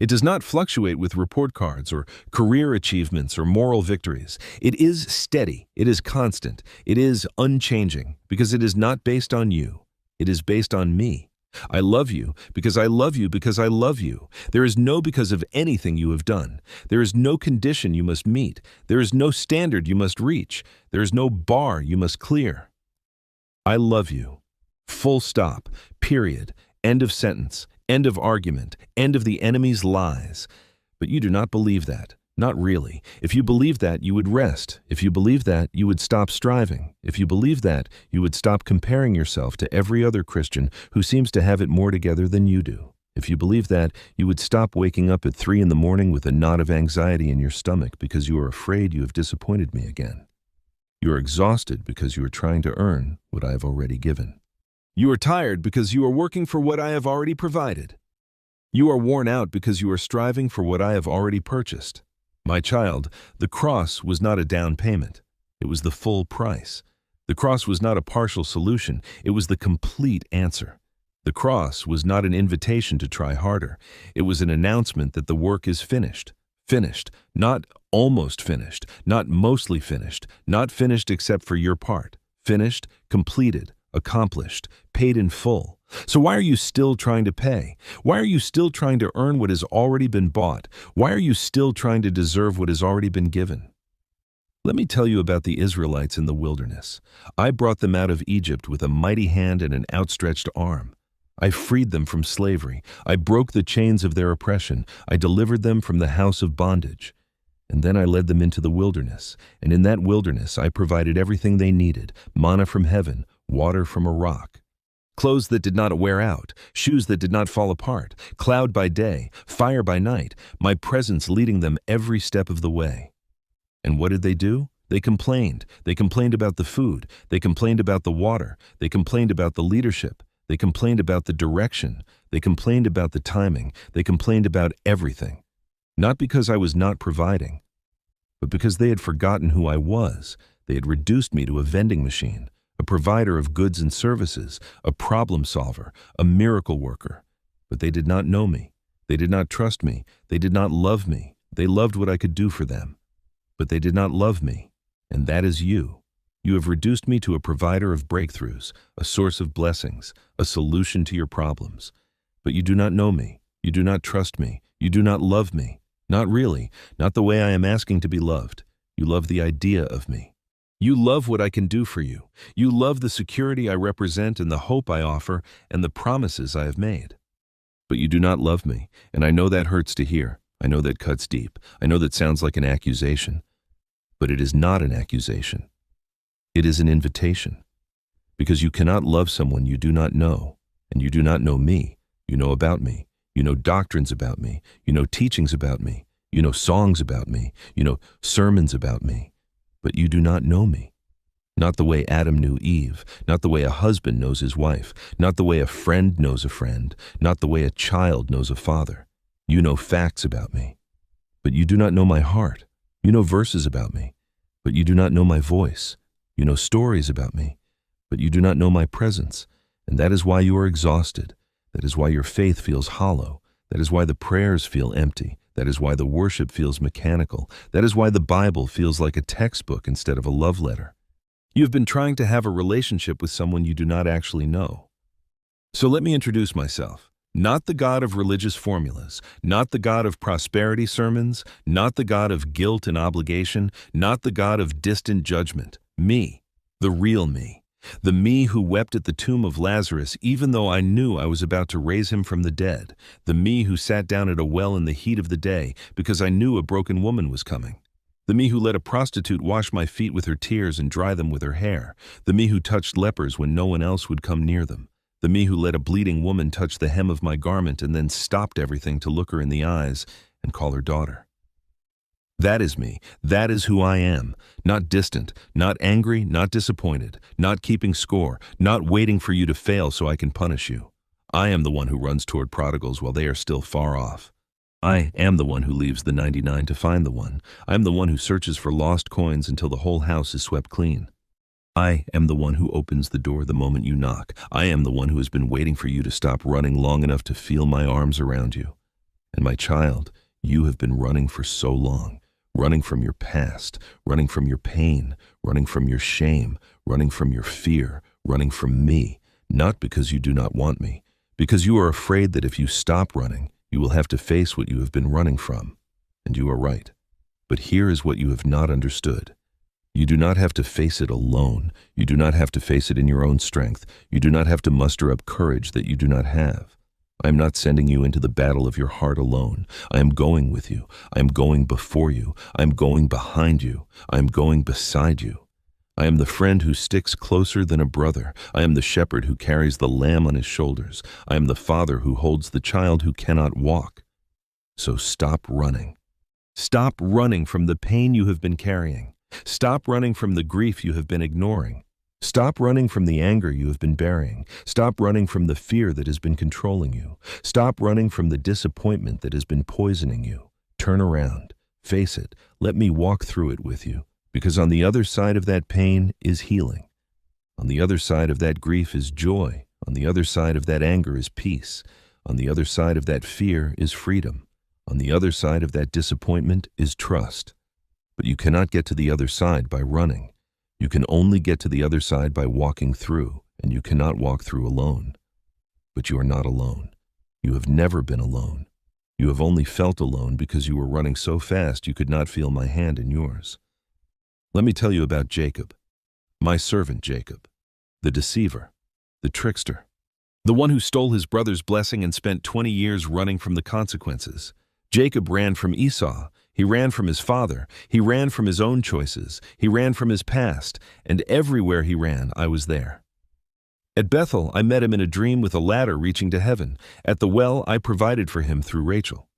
It does not fluctuate with report cards or career achievements or moral victories. It is steady. It is constant. It is unchanging because it is not based on you. It is based on me. I love you because I love you because I love you. There is no because of anything you have done. There is no condition you must meet. There is no standard you must reach. There is no bar you must clear. I love you. Full stop. Period. End of sentence. End of argument. End of the enemy's lies. But you do not believe that. Not really. If you believed that, you would rest. If you believed that, you would stop striving. If you believed that, you would stop comparing yourself to every other Christian who seems to have it more together than you do. If you believed that, you would stop waking up at 3 in the morning with a knot of anxiety in your stomach because you are afraid you have disappointed me again. You are exhausted because you are trying to earn what I have already given. You are tired because you are working for what I have already provided. You are worn out because you are striving for what I have already purchased. My child, the cross was not a down payment. It was the full price. The cross was not a partial solution. It was the complete answer. The cross was not an invitation to try harder. It was an announcement that the work is finished. Finished, not almost finished, not mostly finished, not finished except for your part. Finished, completed, accomplished, paid in full. So why are you still trying to pay? Why are you still trying to earn what has already been bought? Why are you still trying to deserve what has already been given? Let me tell you about the Israelites in the wilderness. I brought them out of Egypt with a mighty hand and an outstretched arm. I freed them from slavery. I broke the chains of their oppression. I delivered them from the house of bondage. And then I led them into the wilderness. And in that wilderness I provided everything they needed, manna from heaven, water from a rock. Clothes that did not wear out, shoes that did not fall apart, cloud by day, fire by night, my presence leading them every step of the way. And what did they do? They complained. They complained about the food. They complained about the water. They complained about the leadership. They complained about the direction. They complained about the timing. They complained about everything. Not because I was not providing, but because they had forgotten who I was. They had reduced me to a vending machine, a provider of goods and services, a problem solver, a miracle worker. But they did not know me. They did not trust me. They did not love me. They loved what I could do for them. But they did not love me. And that is you. You have reduced me to a provider of breakthroughs, a source of blessings, a solution to your problems. But you do not know me. You do not trust me. You do not love me. Not really. Not the way I am asking to be loved. You love the idea of me. You love what I can do for you. You love the security I represent and the hope I offer and the promises I have made. But you do not love me, and I know that hurts to hear. I know that cuts deep. I know that sounds like an accusation. But it is not an accusation. It is an invitation. Because you cannot love someone you do not know, and you do not know me, You know about me. You know doctrines about me. You know teachings about me. You know songs about me. You know sermons about me. But you do not know me. Not the way Adam knew Eve, not the way a husband knows his wife, not the way a friend knows a friend, not the way a child knows a father. You know facts about me, but you do not know my heart. You know verses about me, but you do not know my voice. You know stories about me, but you do not know my presence. And that is why you are exhausted. That is why your faith feels hollow. That is why the prayers feel empty. That is why the worship feels mechanical. That is why the Bible feels like a textbook instead of a love letter. You have been trying to have a relationship with someone you do not actually know. So let me introduce myself. Not the God of religious formulas, not the God of prosperity sermons, not the God of guilt and obligation, not the God of distant judgment. Me, the real me. The me who wept at the tomb of Lazarus even though I knew I was about to raise him from the dead. The me who sat down at a well in the heat of the day because I knew a broken woman was coming. The me who let a prostitute wash my feet with her tears and dry them with her hair. The me who touched lepers when no one else would come near them. The me who let a bleeding woman touch the hem of my garment and then stopped everything to look her in the eyes and call her daughter. That is me. That is who I am. Not distant, not angry, not disappointed, not keeping score, not waiting for you to fail so I can punish you. I am the one who runs toward prodigals while they are still far off. I am the one who leaves the 99 to find the one. I am the one who searches for lost coins until the whole house is swept clean. I am the one who opens the door the moment you knock. I am the one who has been waiting for you to stop running long enough to feel my arms around you. And my child, you have been running for so long. Running from your past, running from your pain, running from your shame, running from your fear, running from me. Not because you do not want me, because you are afraid that if you stop running, you will have to face what you have been running from. And you are right. But here is what you have not understood. You do not have to face it alone. You do not have to face it in your own strength. You do not have to muster up courage that you do not have. I am not sending you into the battle of your heart alone. I am going with you. I am going before you. I am going behind you. I am going beside you. I am the friend who sticks closer than a brother. I am the shepherd who carries the lamb on his shoulders. I am the father who holds the child who cannot walk. So stop running. Stop running from the pain you have been carrying. Stop running from the grief you have been ignoring. Stop running from the anger you have been burying. Stop running from the fear that has been controlling you. Stop running from the disappointment that has been poisoning you. Turn around. Face it. Let me walk through it with you. Because on the other side of that pain is healing. On the other side of that grief is joy. On the other side of that anger is peace. On the other side of that fear is freedom. On the other side of that disappointment is trust. But you cannot get to the other side by running. You can only get to the other side by walking through, and you cannot walk through alone. But you are not alone. You have never been alone. You have only felt alone because you were running so fast you could not feel my hand in yours. Let me tell you about Jacob, my servant Jacob, the deceiver, the trickster, the one who stole his brother's blessing and spent 20 years running from the consequences. Jacob ran from Esau. He ran from his father. He ran from his own choices. He ran from his past. And everywhere he ran, I was there. At Bethel, I met him in a dream with a ladder reaching to heaven. At the well, I provided for him through Rachel.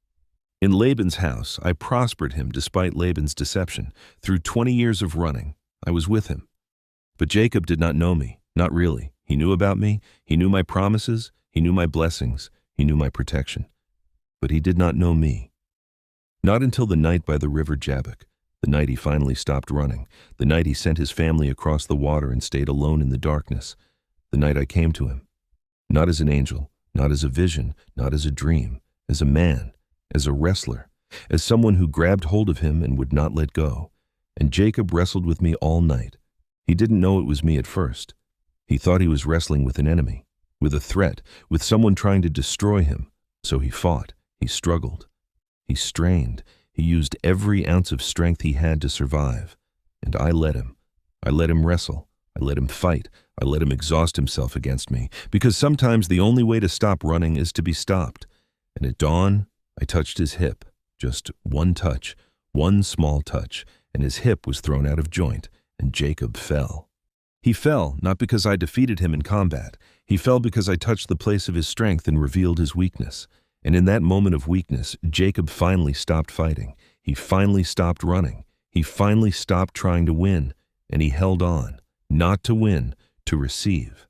In Laban's house, I prospered him despite Laban's deception. Through 20 years of running, I was with him. But Jacob did not know me, not really. He knew about me. He knew my promises. He knew my blessings. He knew my protection. But he did not know me. Not until the night by the river Jabbok, the night he finally stopped running, the night he sent his family across the water and stayed alone in the darkness, the night I came to him. Not as an angel, not as a vision, not as a dream, as a man, as a wrestler, as someone who grabbed hold of him and would not let go. And Jacob wrestled with me all night. He didn't know it was me at first. He thought he was wrestling with an enemy, with a threat, with someone trying to destroy him. So he fought, he struggled, he strained, he used every ounce of strength he had to survive. And I let him. I let him wrestle. I let him fight. I let him exhaust himself against me, because sometimes the only way to stop running is to be stopped. And at dawn, I touched his hip, just one touch, one small touch, and his hip was thrown out of joint, and Jacob fell. He fell not because I defeated him in combat. He fell because I touched the place of his strength and revealed his weakness. And in that moment of weakness, Jacob finally stopped fighting. He finally stopped running. He finally stopped trying to win, and he held on, not to win, to receive.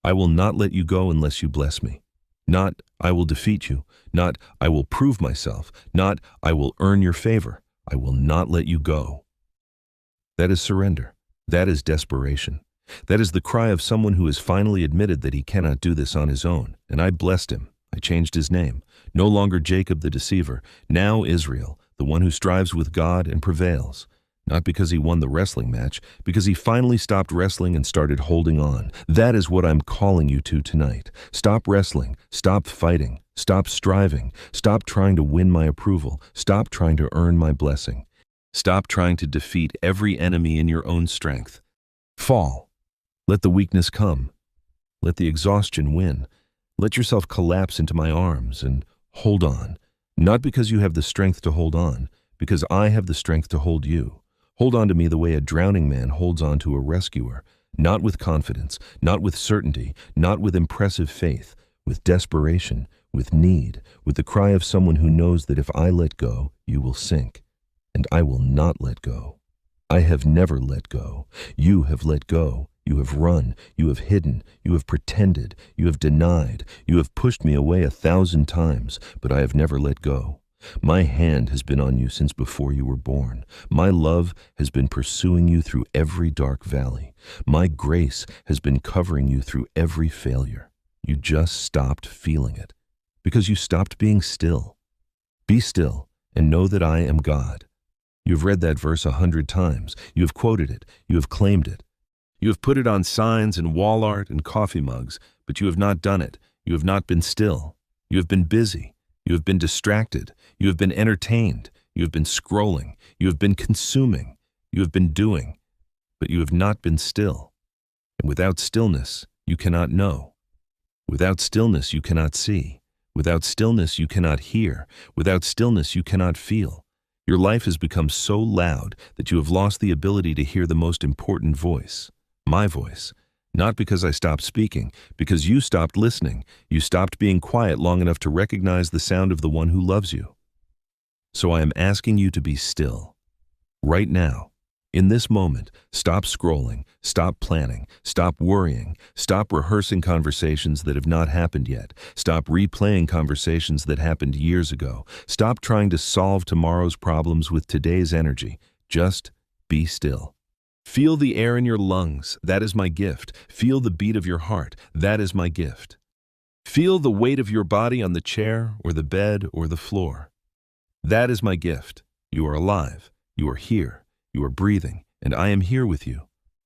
I will not let you go unless you bless me. Not, I will defeat you. Not, I will prove myself. Not, I will earn your favor. I will not let you go. That is surrender. That is desperation. That is the cry of someone who has finally admitted that he cannot do this on his own. And I blessed him. I changed his name. No longer Jacob the deceiver. Now Israel, the one who strives with God and prevails. Not because he won the wrestling match, because he finally stopped wrestling and started holding on. That is what I'm calling you to tonight. Stop wrestling. Stop fighting. Stop striving. Stop trying to win my approval. Stop trying to earn my blessing. Stop trying to defeat every enemy in your own strength. Fall. Let the weakness come. Let the exhaustion win. Let yourself collapse into my arms and hold on. Not because you have the strength to hold on, because I have the strength to hold you. Hold on to me the way a drowning man holds on to a rescuer, not with confidence, not with certainty, not with impressive faith, with desperation, with need, with the cry of someone who knows that if I let go, you will sink. And I will not let go. I have never let go. You have let go. You have run. You have hidden. You have pretended. You have denied. You have pushed me away 1,000 times, but I have never let go. My hand has been on you since before you were born. My love has been pursuing you through every dark valley. My grace has been covering you through every failure. You just stopped feeling it because you stopped being still. Be still and know that I am God. You have read that verse 100 times. You have quoted it. You have claimed it. You have put it on signs and wall art and coffee mugs, but you have not done it. You have not been still. You have been busy. You have been distracted. You have been entertained. You have been scrolling. You have been consuming. You have been doing. But you have not been still. And without stillness, you cannot know. Without stillness, you cannot see. Without stillness, you cannot hear. Without stillness, you cannot feel. Your life has become so loud that you have lost the ability to hear the most important voice, my voice. Not because I stopped speaking, because you stopped listening. You stopped being quiet long enough to recognize the sound of the one who loves you. So I am asking you to be still. Right now, in this moment, stop scrolling, stop planning, stop worrying, stop rehearsing conversations that have not happened yet, stop replaying conversations that happened years ago, stop trying to solve tomorrow's problems with today's energy. Just be still. Feel the air in your lungs, that is my gift. Feel the beat of your heart, that is my gift. Feel the weight of your body on the chair or the bed or the floor. That is my gift. You are alive, you are here, you are breathing, and I am here with you.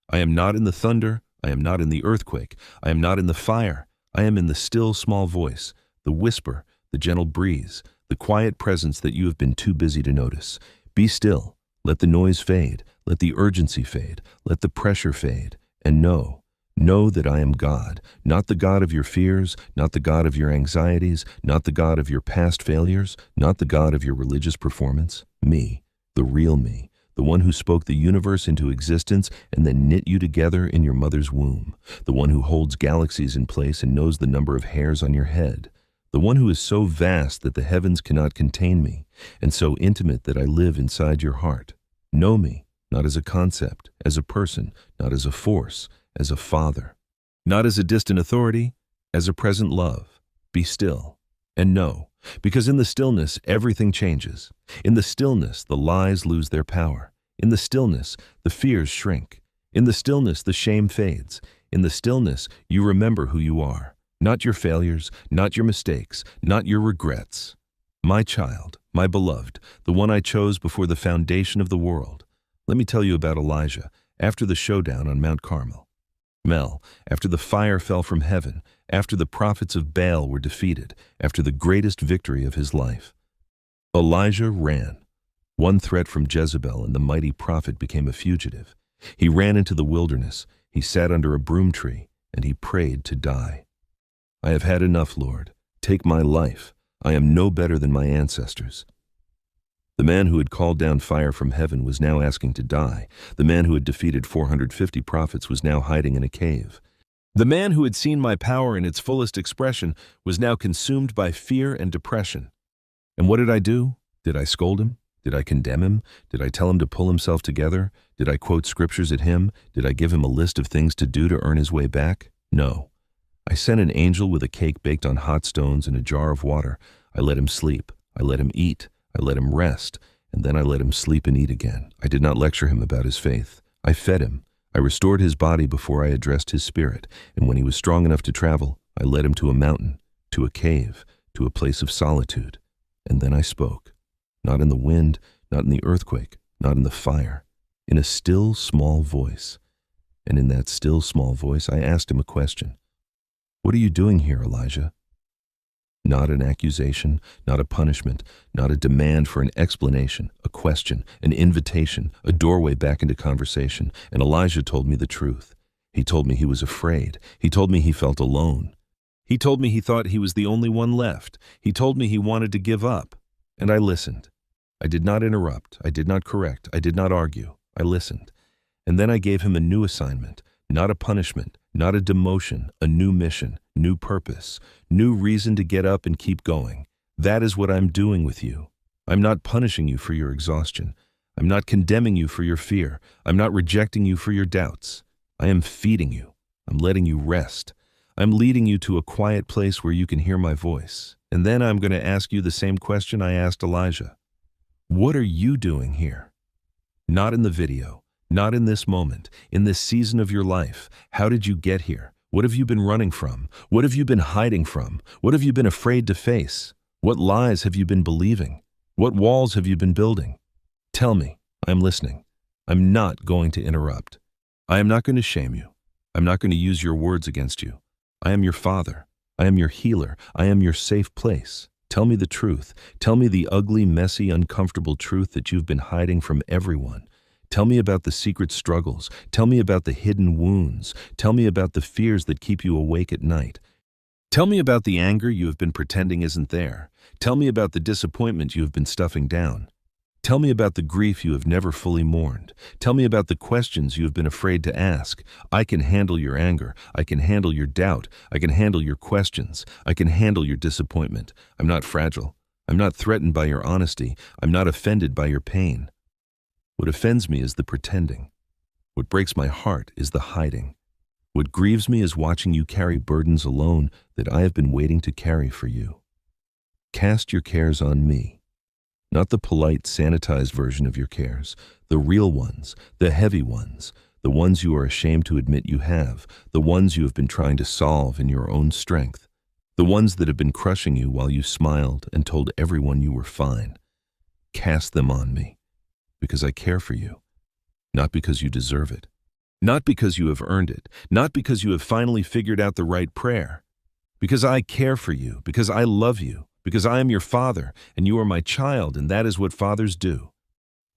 I am not in the thunder, I am not in the earthquake, I am not in the fire, I am in the still small voice, the whisper, the gentle breeze, the quiet presence that you have been too busy to notice. Be still. Let the noise fade, let the urgency fade, let the pressure fade, and know that I am God, not the God of your fears, not the God of your anxieties, not the God of your past failures, not the God of your religious performance. Me, the real me, the one who spoke the universe into existence and then knit you together in your mother's womb, the one who holds galaxies in place and knows the number of hairs on your head, the one who is so vast that the heavens cannot contain me, and so intimate that I live inside your heart. Know me, not as a concept, as a person, not as a force, as a father. Not as a distant authority, as a present love. Be still and know, because in the stillness, everything changes. In the stillness, the lies lose their power. In the stillness, the fears shrink. In the stillness, the shame fades. In the stillness, you remember who you are. Not your failures, not your mistakes, not your regrets. My child, my beloved, the one I chose before the foundation of the world. Let me tell you about Elijah after the showdown on Mount Carmel. After the fire fell from heaven, after the prophets of Baal were defeated, after the greatest victory of his life. Elijah ran. One threat from Jezebel and the mighty prophet became a fugitive. He ran into the wilderness, he sat under a broom tree, and he prayed to die. I have had enough, Lord. Take my life. I am no better than my ancestors. The man who had called down fire from heaven was now asking to die. The man who had defeated 450 prophets was now hiding in a cave. The man who had seen my power in its fullest expression was now consumed by fear and depression. And what did I do? Did I scold him? Did I condemn him? Did I tell him to pull himself together? Did I quote scriptures at him? Did I give him a list of things to do to earn his way back? No. I sent an angel with a cake baked on hot stones and a jar of water. I let him sleep. I let him eat. I let him rest. And then I let him sleep and eat again. I did not lecture him about his faith. I fed him. I restored his body before I addressed his spirit. And when he was strong enough to travel, I led him to a mountain, to a cave, to a place of solitude. And then I spoke. Not in the wind, not in the earthquake, not in the fire. In a still, small voice. And in that still, small voice, I asked him a question. What are you doing here, Elijah? Not an accusation, not a punishment, not a demand for an explanation, a question, an invitation, a doorway back into conversation. And Elijah told me the truth. He told me he was afraid. He told me he felt alone. He told me he thought he was the only one left. He told me he wanted to give up. And I listened. I did not interrupt. I did not correct. I did not argue. I listened. And then I gave him a new assignment, not a punishment, not a demotion, a new mission, new purpose, new reason to get up and keep going. That is what I'm doing with you. I'm not punishing you for your exhaustion. I'm not condemning you for your fear. I'm not rejecting you for your doubts. I am feeding you. I'm letting you rest. I'm leading you to a quiet place where you can hear my voice. And then I'm going to ask you the same question I asked Elijah. What are you doing here? Not in the video. Not in this moment, in this season of your life. How did you get here? What have you been running from? What have you been hiding from? What have you been afraid to face? What lies have you been believing? What walls have you been building? Tell me. I'm listening. I'm not going to interrupt. I am not going to shame you. I'm not going to use your words against you. I am your father. I am your healer. I am your safe place. Tell me the truth. Tell me the ugly, messy, uncomfortable truth that you've been hiding from everyone. Tell me about the secret struggles. Tell me about the hidden wounds. Tell me about the fears that keep you awake at night. Tell me about the anger you have been pretending isn't there. Tell me about the disappointment you have been stuffing down. Tell me about the grief you have never fully mourned. Tell me about the questions you have been afraid to ask. I can handle your anger. I can handle your doubt. I can handle your questions. I can handle your disappointment. I'm not fragile. I'm not threatened by your honesty. I'm not offended by your pain. What offends me is the pretending. What breaks my heart is the hiding. What grieves me is watching you carry burdens alone that I have been waiting to carry for you. Cast your cares on me. Not the polite, sanitized version of your cares, the real ones, the heavy ones, the ones you are ashamed to admit you have, the ones you have been trying to solve in your own strength, the ones that have been crushing you while you smiled and told everyone you were fine. Cast them on me. Because I care for you, not because you deserve it, not because you have earned it, not because you have finally figured out the right prayer, because I care for you, because I love you, because I am your father and you are my child, and that is what fathers do.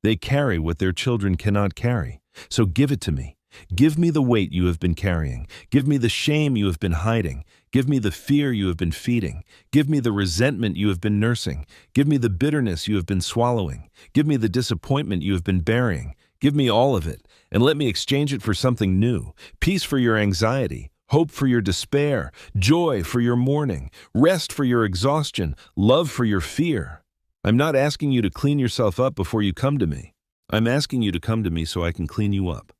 They carry what their children cannot carry, so give it to me. Give me the weight you have been carrying. Give me the shame you have been hiding. Give me the fear you have been feeding. Give me the resentment you have been nursing. Give me the bitterness you have been swallowing. Give me the disappointment you have been burying. Give me all of it, and let me exchange it for something new. Peace for your anxiety, hope for your despair, joy for your mourning, rest for your exhaustion, love for your fear. I'm not asking you to clean yourself up before you come to me. I'm asking you to come to me so I can clean you up.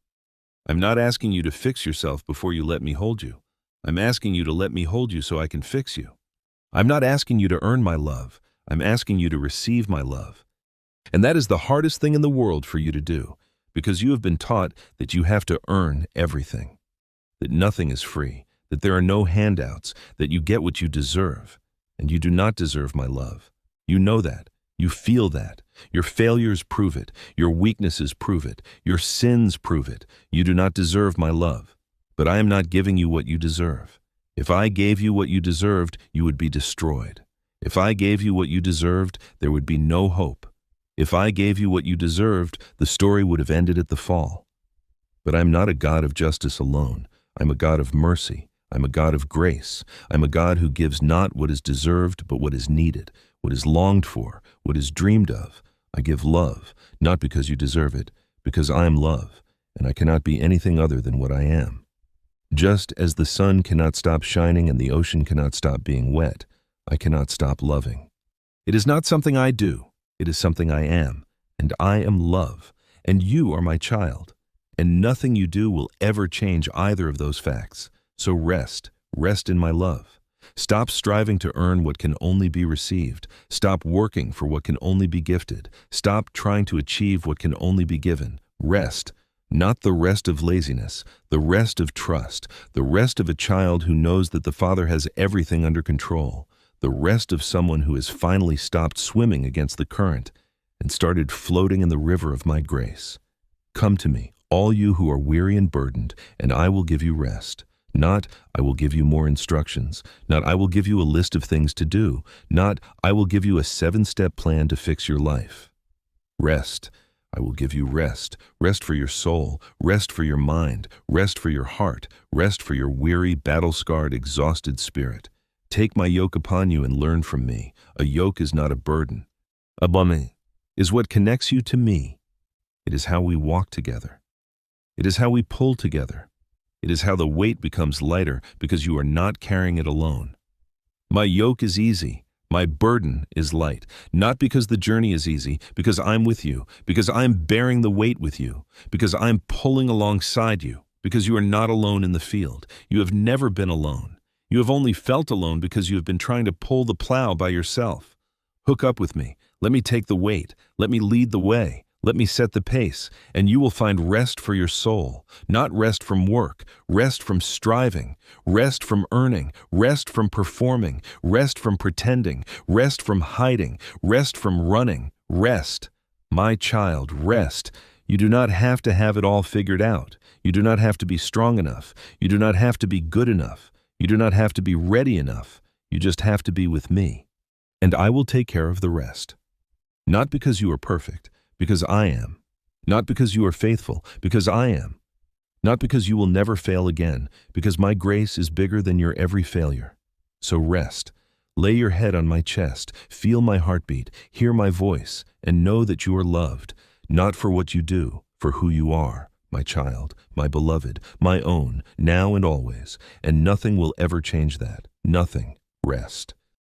I'm not asking you to fix yourself before you let me hold you. I'm asking you to let me hold you so I can fix you. I'm not asking you to earn my love. I'm asking you to receive my love. And that is the hardest thing in the world for you to do, because you have been taught that you have to earn everything, that nothing is free, that there are no handouts, that you get what you deserve, and you do not deserve my love. You know that. You feel that. Your failures prove it. Your weaknesses prove it. Your sins prove it. You do not deserve my love. But I am not giving you what you deserve. If I gave you what you deserved, you would be destroyed. If I gave you what you deserved, there would be no hope. If I gave you what you deserved, the story would have ended at the fall. But I'm not a God of justice alone. I'm a God of mercy. I'm a God of grace. I'm a God who gives not what is deserved, but what is needed, what is longed for, what is dreamed of. I give love, not because you deserve it, because I am love, and I cannot be anything other than what I am. Just as the sun cannot stop shining and the ocean cannot stop being wet, I cannot stop loving. It is not something I do, it is something I am, and I am love, and you are my child, and nothing you do will ever change either of those facts. So rest in my love. Stop striving to earn what can only be received. Stop working for what can only be gifted. Stop trying to achieve what can only be given. Rest. Not the rest of laziness, the rest of trust, the rest of a child who knows that the Father has everything under control, the rest of someone who has finally stopped swimming against the current and started floating in the river of my grace. Come to me, all you who are weary and burdened, and I will give you rest. Not, I will give you more instructions. Not, I will give you a list of things to do. Not, I will give you a 7-step plan to fix your life. Rest. I will give you rest. Rest for your soul. Rest for your mind. Rest for your heart. Rest for your weary, battle-scarred, exhausted spirit. Take my yoke upon you and learn from me. A yoke is not a burden. A bame is what connects you to me. It is how we walk together. It is how we pull together. It is how the weight becomes lighter because you are not carrying it alone. My yoke is easy. My burden is light, not because the journey is easy, because I'm with you, because I'm bearing the weight with you, because I'm pulling alongside you, because you are not alone in the field. You have never been alone. You have only felt alone because you have been trying to pull the plow by yourself. Hook up with me. Let me take the weight. Let me lead the way. Let me set the pace, and you will find rest for your soul, not rest from work, rest from striving, rest from earning, rest from performing, rest from pretending, rest from hiding, rest from running, rest. My child, rest. You do not have to have it all figured out. You do not have to be strong enough. You do not have to be good enough. You do not have to be ready enough. You just have to be with me, and I will take care of the rest. Not because you are perfect, because I am. Not because you are faithful, because I am. Not because you will never fail again, because my grace is bigger than your every failure. So rest. Lay your head on my chest, feel my heartbeat, hear my voice, and know that you are loved, not for what you do, for who you are, my child, my beloved, my own, now and always, and nothing will ever change that. Nothing. Rest.